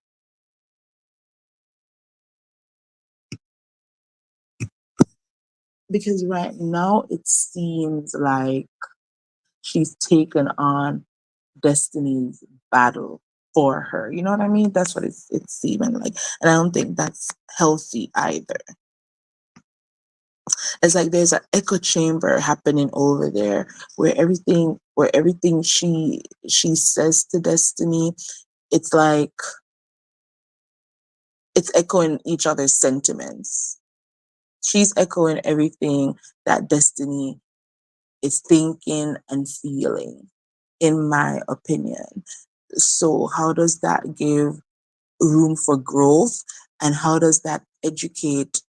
A: Because right now it seems like she's taken on Destiny's battle for her. You know what I mean? That's what it's seeming like. And I don't think that's healthy either. It's like there's an echo chamber happening over there where everything she says to Destiny, it's like it's echoing each other's sentiments. She's echoing everything that Destiny is thinking and feeling, in my opinion. So, how does that give room for growth? And how does that educate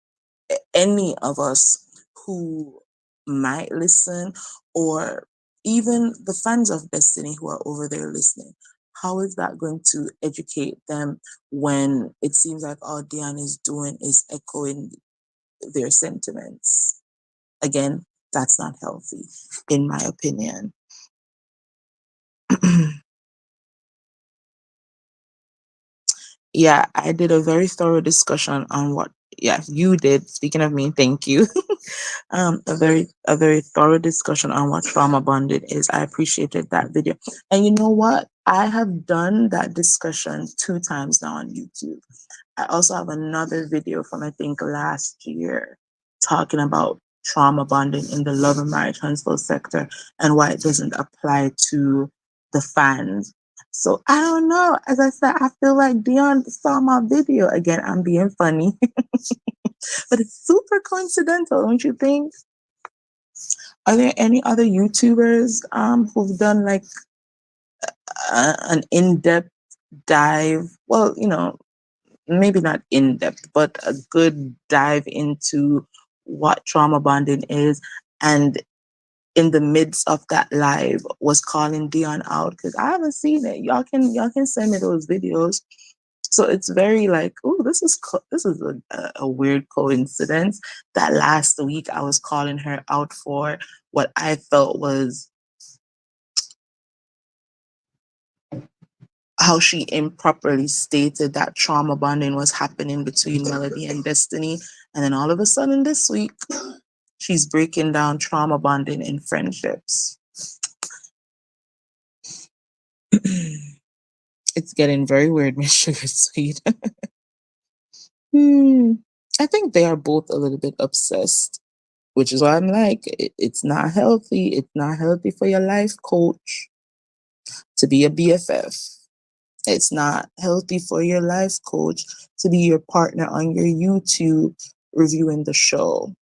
A: any of us who might listen, or even the fans of Destiny who are over there listening? How is that going to educate them when it seems like all Dion is doing is echoing their sentiments? Again, that's not healthy, in my opinion. Yeah, I did a very thorough discussion on what, yeah, you did. Speaking of me, thank you. A very thorough discussion on what trauma bonding is. I appreciated that video. And you know what? I have done that discussion 2 times now on YouTube. I also have another video from, I think, last year, talking about trauma bonding in the love and marriage counsel sector and why it doesn't apply to the fans. So I don't know. As I said, I feel like Dion saw my video again. I'm being funny, but it's super coincidental, don't you think? Are there any other YouTubers who've done like an in-depth dive? Well, maybe not in depth, but a good dive into what trauma bonding is, and in the midst of that live was calling Dion out, because I haven't seen it. Y'all can send me those videos. So it's very like, oh, this is a weird coincidence that last week I was calling her out for what I felt was how she improperly stated that trauma bonding was happening between Melody and Destiny. And then all of a sudden this week, she's breaking down trauma bonding in friendships. It's getting very weird, Miss Sugar Sweet. Hmm. I think they are both a little bit obsessed, which is why I'm like, it's not healthy. It's not healthy for your life coach to be a BFF. It's not healthy for your life coach to be your partner on your YouTube reviewing the show.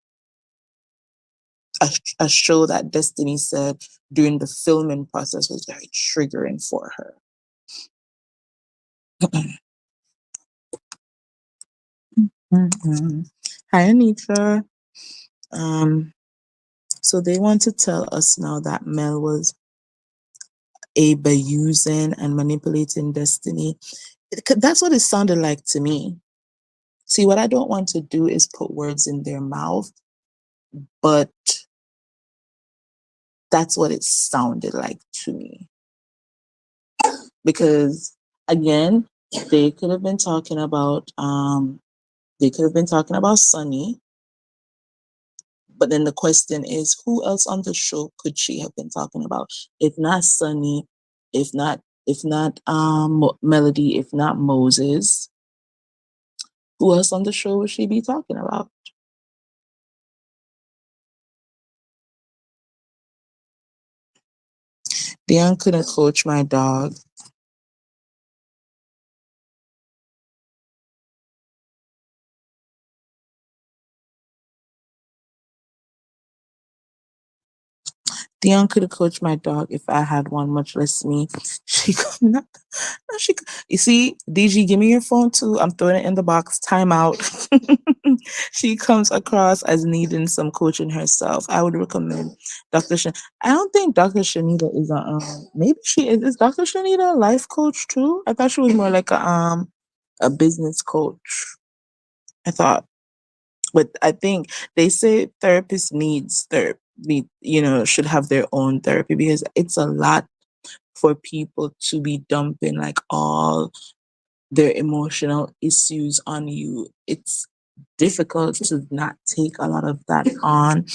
A: A show that Destiny said during the filming process was very triggering for her. Mhm. Hi, Anitra. Um, so they want to tell us now that Mel was using and manipulating Destiny. That's what it sounded like to me. See, what I don't want to do is put words in their mouth, but that's what it sounded like to me. Because again, they could have been talking about Sunny, but then the question is, who else on the show could she have been talking about? If not Sunny, if not Melody, if not Moses, who else on the show would she be talking about? Dion couldn't coach my dog. Dion could have coached my dog if I had one, much less me. She could not. You see, DG, give me your phone too. I'm throwing it in the box. Time out. She comes across as needing some coaching herself. I would recommend Dr. I don't think Dr. Shanita is a maybe she is. Is Dr. Shanita a life coach too? I thought she was more like a business coach. I thought. But I think they say therapists should have their own therapy, because it's a lot for people to be dumping like all their emotional issues on you. It's difficult to not take a lot of that on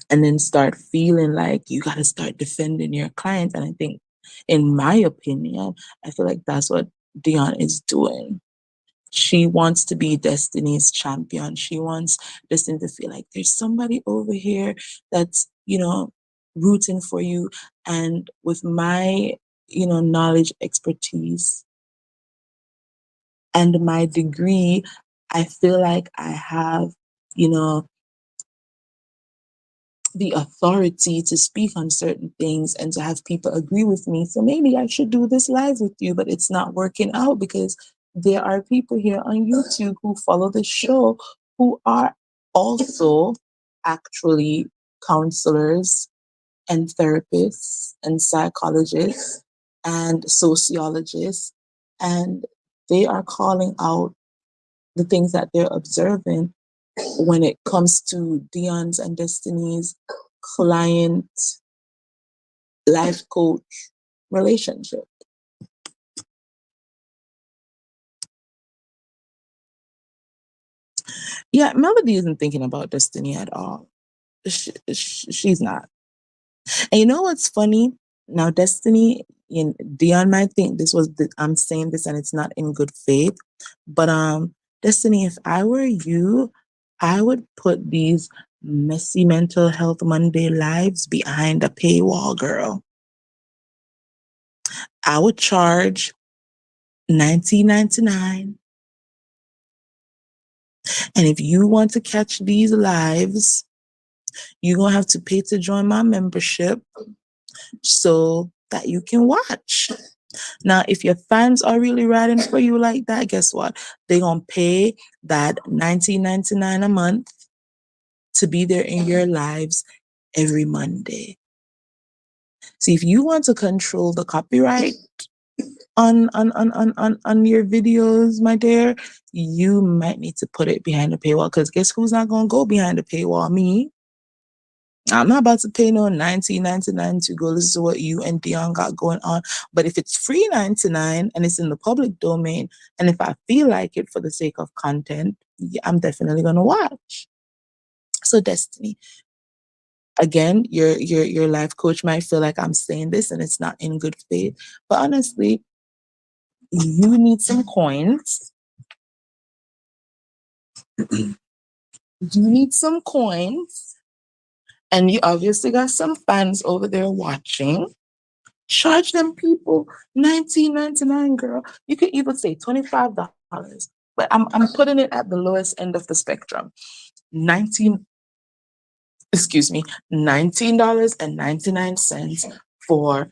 A: and then start feeling like you got to start defending your clients. And I think, in my opinion, I feel like that's what Dion is doing. She wants to be Destiny's champion. She wants Destiny to feel like there's somebody over here that's, rooting for you. And with my, knowledge, expertise, And my degree, I feel like I have, you know, the authority to speak on certain things and to have people agree with me. So maybe I should do this live with you, but it's not working out because there are people here on YouTube who follow the show who are also actually counselors and therapists and psychologists and sociologists. And they are calling out the things that they're observing when it comes to Dion's and Destiny's client life coach relationship. Yeah, Melody isn't thinking about Destiny at all. She's not. And you know what's funny? Now, Destiny, in Dion might think this was I'm saying this and it's not in good faith, but Destiny, if I were you, I would put these messy mental health Monday lives behind a paywall, girl. I would charge 19.99. And if you want to catch these lives, you're going to have to pay to join my membership so that you can watch. Now, if your fans are really riding for you like that, guess what? They're going to pay that 19.99 a month to be there in your lives every Monday. See, if you want to control the copyright on your videos, my dear, you might need to put it behind the paywall. Because guess who's not gonna go behind the paywall? Me. I'm not about to pay no 19.99 to go listen to what you and Dion got going on. But if it's free 99 and it's in the public domain, and if I feel like it for the sake of content, yeah, I'm definitely gonna watch. So Destiny, again, your life coach might feel like I'm saying this and it's not in good faith, but honestly, you need some coins. You need some coins, and you obviously got some fans over there watching. Charge them people 19.99, girl. You could even say $25, but I'm putting it at the lowest end of the spectrum. 19, excuse me, $19.99 for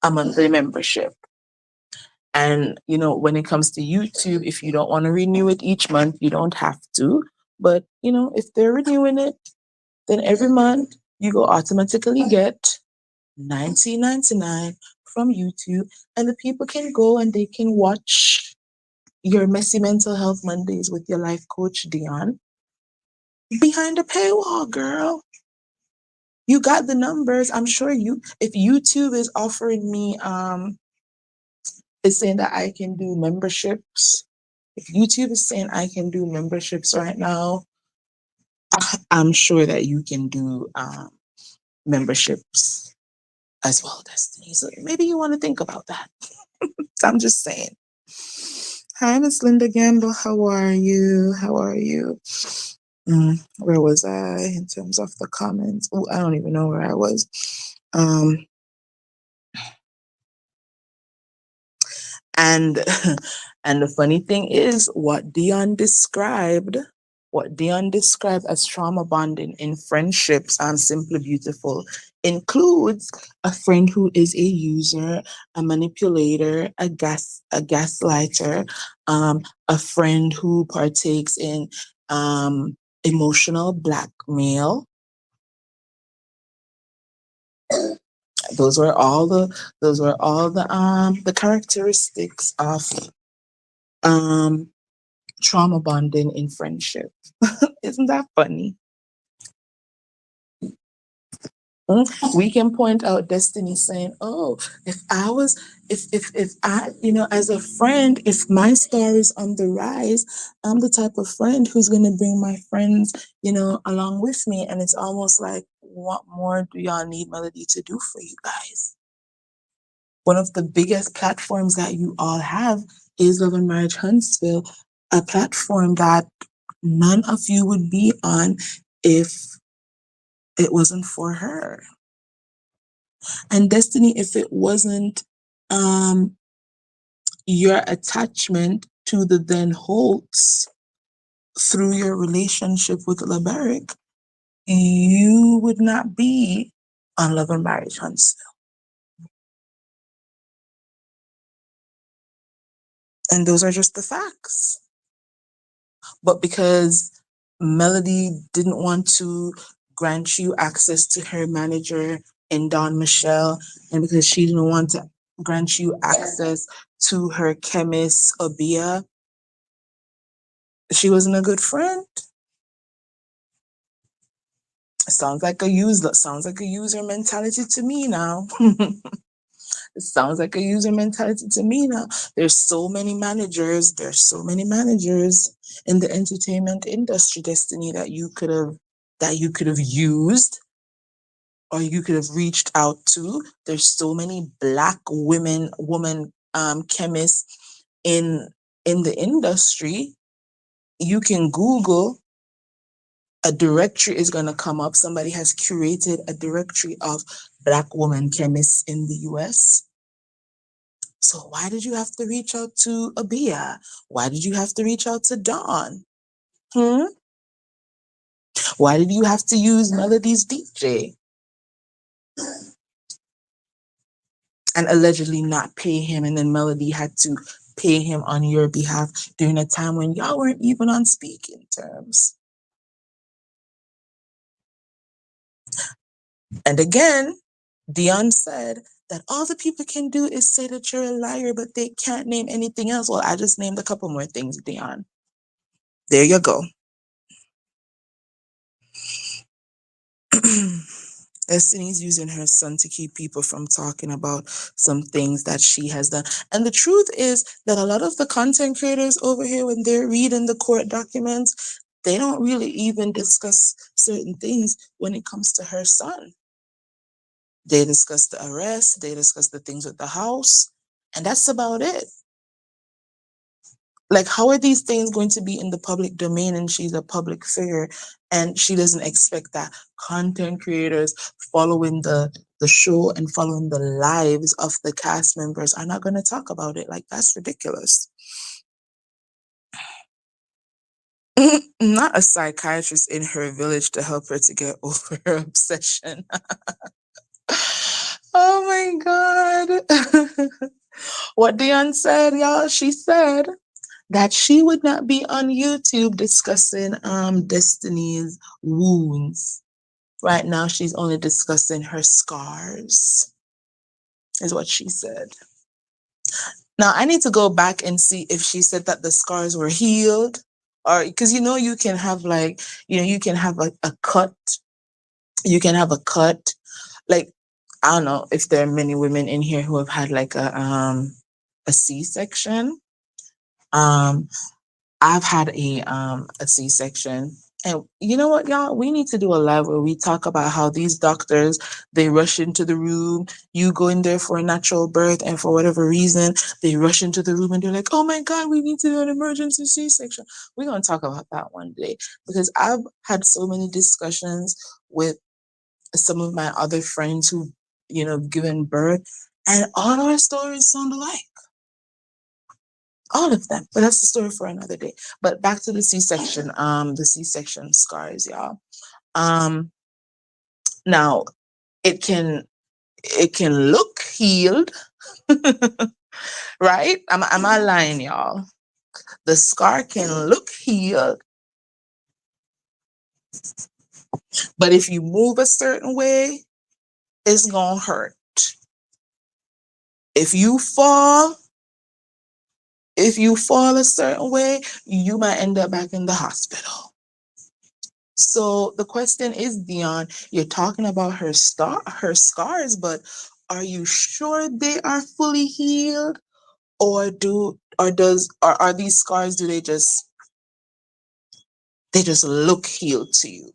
A: a monthly membership. And, you know, when it comes to YouTube, if you don't want to renew it each month, you don't have to. But, you know, if they're renewing it, then every month you go automatically get 19.99 from YouTube. And the people can go and they can watch your Messy Mental Health Mondays with your life coach, Dion, behind the paywall, girl. You got the numbers. I'm sure if YouTube is offering me, is saying that I can do memberships. If YouTube is saying I can do memberships right now, I'm sure that you can do memberships as well, Destiny. So maybe you want to think about that. So I'm just saying. Hi, Miss Linda Gamble. How are you? How are you? Where was I in terms of the comments? Oh, I don't even know where I was. And and the funny thing is what Dion described as trauma bonding in friendships and Simply Beautiful includes a friend who is a user, a manipulator, a gaslighter, a friend who partakes in emotional blackmail. Those were all the characteristics of um trauma bonding in friendship. Isn't that funny? We can point out Destiny saying, "Oh, if I was, if I, you know, as a friend, if my star is on the rise, I'm the type of friend who's going to bring my friends, you know, along with me." And it's almost like, what more do y'all need Melody to do for you guys? One of the biggest platforms that you all have is Love and Marriage Huntsville, a platform that none of you would be on if it wasn't for her. And Destiny, if it wasn't your attachment to the then Holtz through your relationship with Laberic, you would not be on Love and Marriage Huntsville. And those are just the facts. But because Melody didn't want to grant you access to her manager in Don Michelle, and because she didn't want to grant you access to her chemist, Abia, she wasn't a good friend. Sounds like a user mentality to me now. It sounds like a user mentality to me now. There's so many managers. There's so many managers in the entertainment industry, Destiny, that you could have used or you could have reached out to. There's so many Black woman chemists in the industry. You can Google, a directory is going to come up. Somebody has curated a directory of Black woman chemists in the US. So why did you have to reach out to Abia? Why did you have to reach out to Dawn? Why did you have to use Melody's DJ and allegedly not pay him, and then Melody had to pay him on your behalf during a time when y'all weren't even on speaking terms? And again, Dion said that all the people can do is say that you're a liar, but they can't name anything else. Well, I just named a couple more things, Dion. There you go. Destiny's using her son to keep people from talking about some things that she has done. And the truth is that a lot of the content creators over here, when they're reading the court documents, they don't really even discuss certain things when it comes to her son. They discuss the arrest, they discuss the things with the house, and that's about it. Like, how are these things going to be in the public domain and she's a public figure and she doesn't expect that content creators following the show and following the lives of the cast members are not going to talk about it? Like, that's ridiculous. Not a psychiatrist in her village to help her to get over her obsession. Oh my God. What Dion said, y'all, she said that she would not be on YouTube discussing Destiny's wounds. Right now, she's only discussing her scars, is what she said. Now, I need to go back and see if she said that the scars were healed, or because you can have you can have a cut. You can have a cut. Like, I don't know if there are many women in here who have had like a C-section. I've had a C-section. And you know what, y'all? We need to do a live where we talk about how these doctors, they rush into the room. You go in there for a natural birth, and for whatever reason, they rush into the room and they're like, oh my God, we need to do an emergency C-section. We're going to talk about that one day, because I've had so many discussions with some of my other friends who, given birth, and all our stories sound alike. All of them. But that's the story for another day. But back to the C-section, the C-section scars, y'all. Now it can look healed, right? Am I lying, y'all? The scar can look healed, but if you move a certain way, it's gonna hurt. If you fall a certain way, you might end up back in the hospital. So the question is, Dion, you're talking about her scars, but are you sure they are fully healed, or are these scars, do they just look healed to you?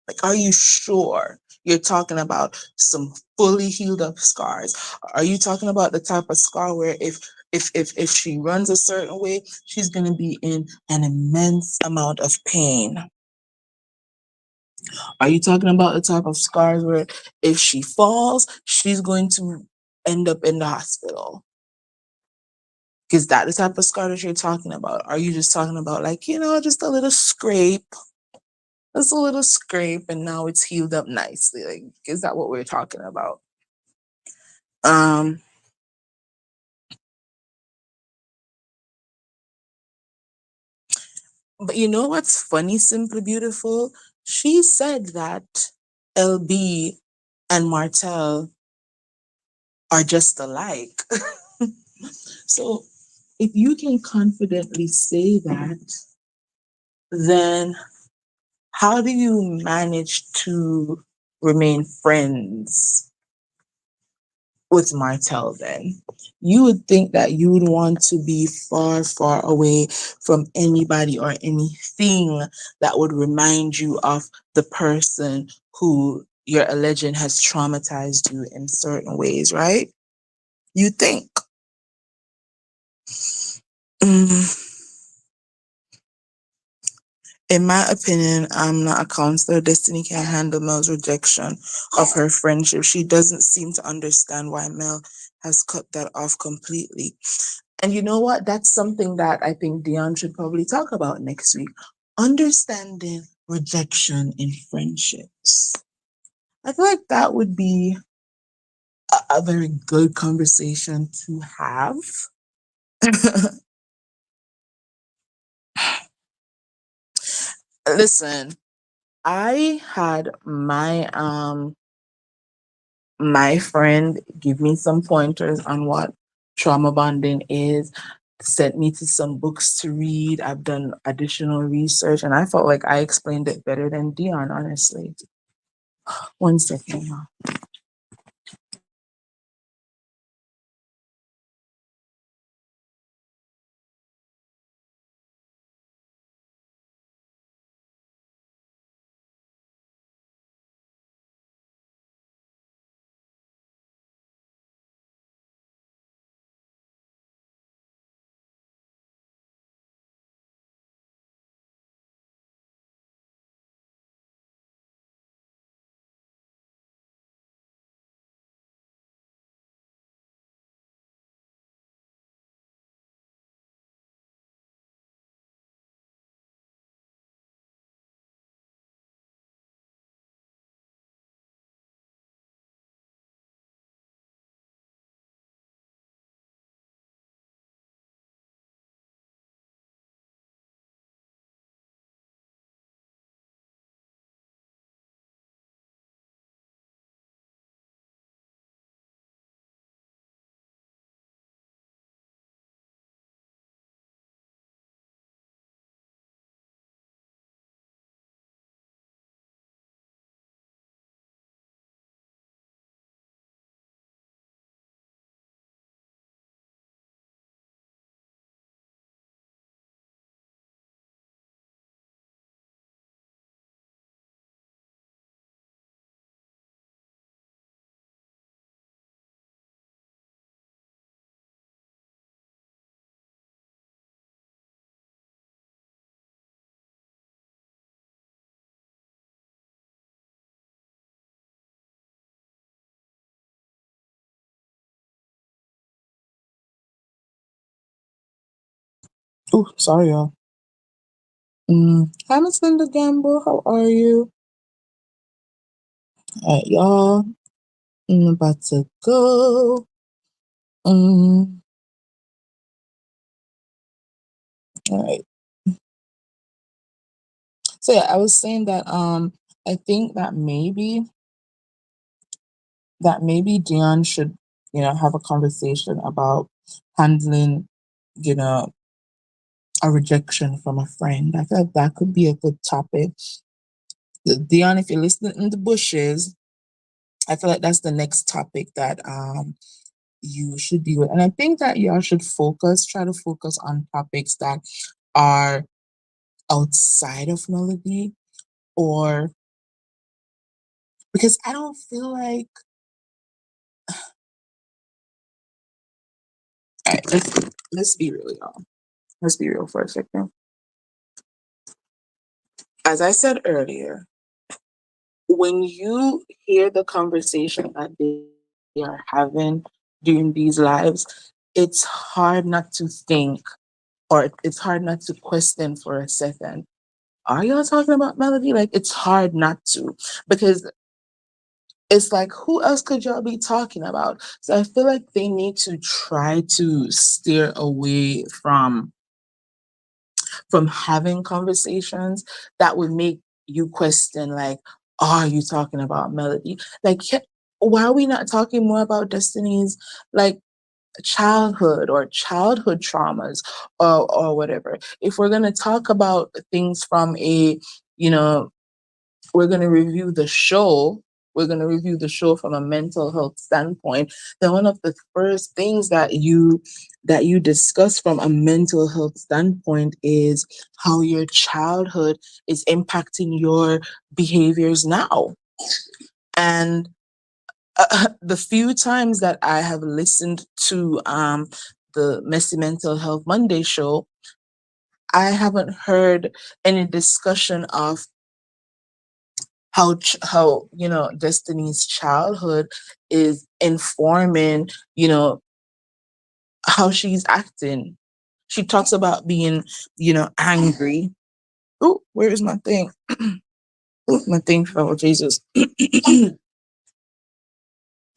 A: Like, are you sure you're talking about some fully healed up scars? Are you talking about the type of scar where if she runs a certain way, she's going to be in an immense amount of pain? Are you talking about the type of scars where if she falls, she's going to end up in the hospital? Is that the type of scar that you're talking about? Are you just talking about, like, just a little scrape, just a little scrape, and now it's healed up nicely? Like, is that what we're talking about? Um, but you know what's funny, Simply Beautiful? She said that LB and Martell are just alike. So if you can confidently say that, then how do you manage to remain friends with Martell then? You would think that you would want to be far, far away from anybody or anything that would remind you of the person who you're alleging has traumatized you in certain ways, right? You think. Mm, in my opinion, I'm not a counselor. Destiny can't handle Mel's rejection of her friendship. She doesn't seem to understand why Mel has cut that off completely. And you know what? That's something that I think Dion should probably talk about next week. Understanding rejection in friendships. I feel like that would be a very good conversation to have. Listen, I had my friend give me some pointers on what trauma bonding is, sent me to some books to read. I've done additional research, and I felt like I explained it better than Dion, honestly. One second, y'all. Oh, sorry, y'all. Hi, Miss Linda Gamble. How are you? All right, y'all. I'm about to go. All right. So yeah, I was saying that I think that maybe Dion should, have a conversation about handling, you know, a rejection from a friend. I feel like that could be a good topic. Dion, if you're listening in the bushes, I feel like that's the next topic that you should deal with. And I think that y'all should try to focus on topics that are outside of melody, or because I don't feel like, all right, let's be real, y'all. Let's be real for a second. As I said earlier, when you hear the conversation that they are having during these lives, it's hard not to think, or it's hard not to question for a second. Are y'all talking about Melody? Like, it's hard not to, because it's like, who else could y'all be talking about? So I feel like they need to try to steer away from having conversations that would make you question, like, are you talking about Melody? Like, why are we not talking more about Destiny's, like, childhood or childhood traumas, or whatever? If we're going to talk about things from a, you know, we're going to review the show, we're going to review the show from a mental health standpoint, then one of the first things that you discuss from a mental health standpoint is how your childhood is impacting your behaviors now. And the few times that I have listened to the Messy Mental Health Monday show, I haven't heard any discussion of how Destiny's childhood is informing, how she's acting. She talks about being, angry. Oh, where is my thing? Oh, my thing fell. Jesus.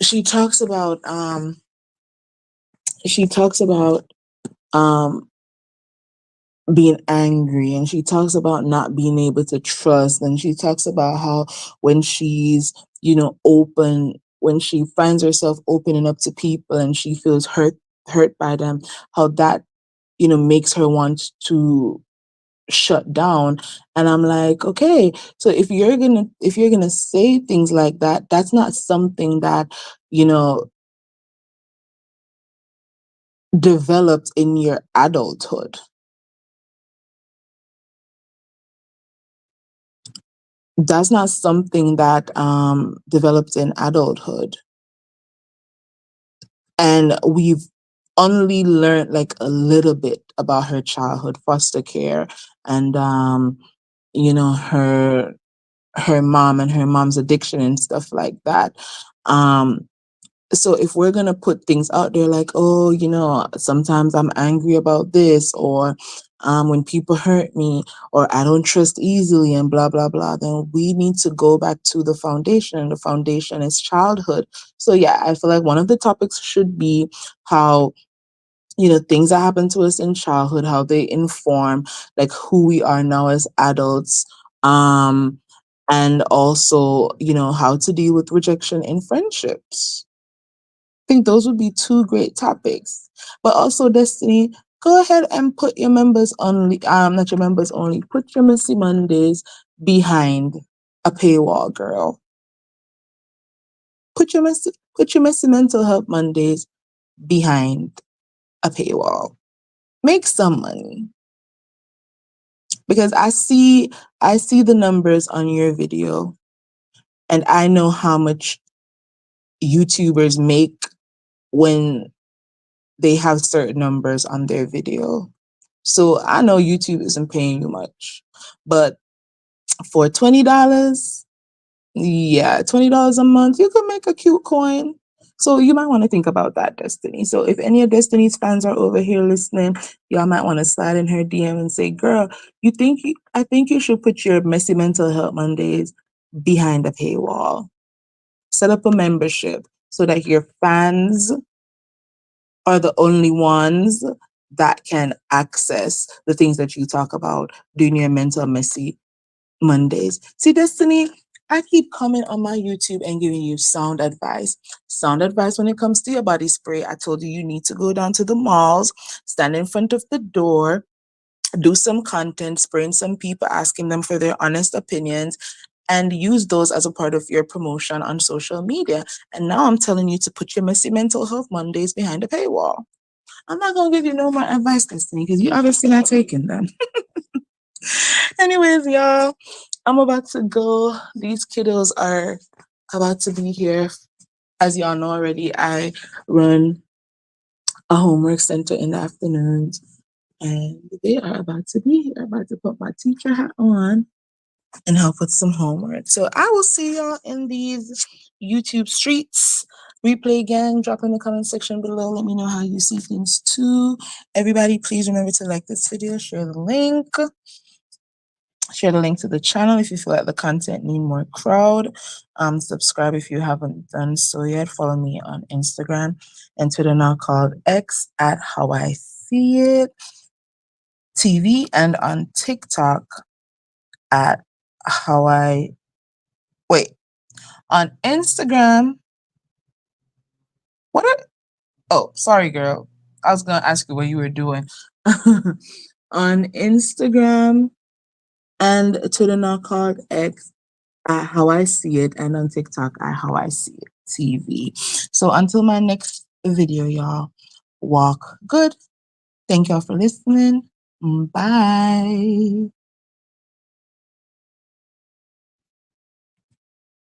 A: she talks about um she talks about um being angry, and she talks about not being able to trust, and she talks about how when she's, open, when she finds herself opening up to people and she feels hurt by them, how that, makes her want to shut down. And I'm like, okay, so if you're gonna say things like that, that's not something that, you know developed in your adulthood. That's not something that develops in adulthood. And we've only learned like a little bit about her childhood, foster care, and her mom and her mom's addiction and stuff like that. um so if we're gonna put things out there like, oh, sometimes I'm angry about this, or when people hurt me, or I don't trust easily, and blah blah blah, then we need to go back to the foundation, and the foundation is childhood. So yeah, I feel like one of the topics should be how, things that happen to us in childhood, how they inform like who we are now as adults, um and also, how to deal with rejection in friendships. Think those would be two great topics. But also, Destiny, go ahead and put your members only, not your members only, put your Missy Mondays behind a paywall, girl. Put your messy mental health Mondays behind a paywall. Make some money. Because I see the numbers on your video, and I know how much YouTubers make when they have certain numbers on their video. So I know YouTube isn't paying you much, but for $20, yeah, $20 a month, you could make a cute coin. So you might want to think about that, Destiny. So if any of Destiny's fans are over here listening, y'all might want to slide in her DM and say, "Girl, I think you should put your Messy Mental Health Mondays behind a paywall. Set up a membership so that your fans are the only ones that can access the things that you talk about during your mental messy Mondays." See, Destiny, I keep coming on my YouTube and giving you sound advice. Sound advice when it comes to your body spray. I told you need to go down to the malls, stand in front of the door, do some content, spraying some people, asking them for their honest opinions, and use those as a part of your promotion on social media. And now I'm telling you to put your Messy Mental Health Mondays behind a paywall. I'm not gonna give you no more advice, Destiny, because you obviously not taking them. Anyways, y'all, I'm about to go. These kiddos are about to be here. As y'all know already, I run a homework center in the afternoons, and they are about to be here. I'm about to put my teacher hat on and help with some homework. So I will see y'all in these YouTube streets. Replay gang, drop in the comment section below. Let me know how you see things too. Everybody, please remember to like this video, share the link. Share the link to the channel if you feel like the content need more crowd. Subscribe if you haven't done so yet. Follow me on Instagram and Twitter, now called X, at How I See It TV, and on TikTok at How I Wait. On Instagram, what? Oh, sorry, girl. I was gonna ask you what you were doing. On Instagram and Twitter, now called X, at How I See It, and on TikTok at How I See It TV. So until my next video, y'all, walk good. Thank y'all for listening. Bye.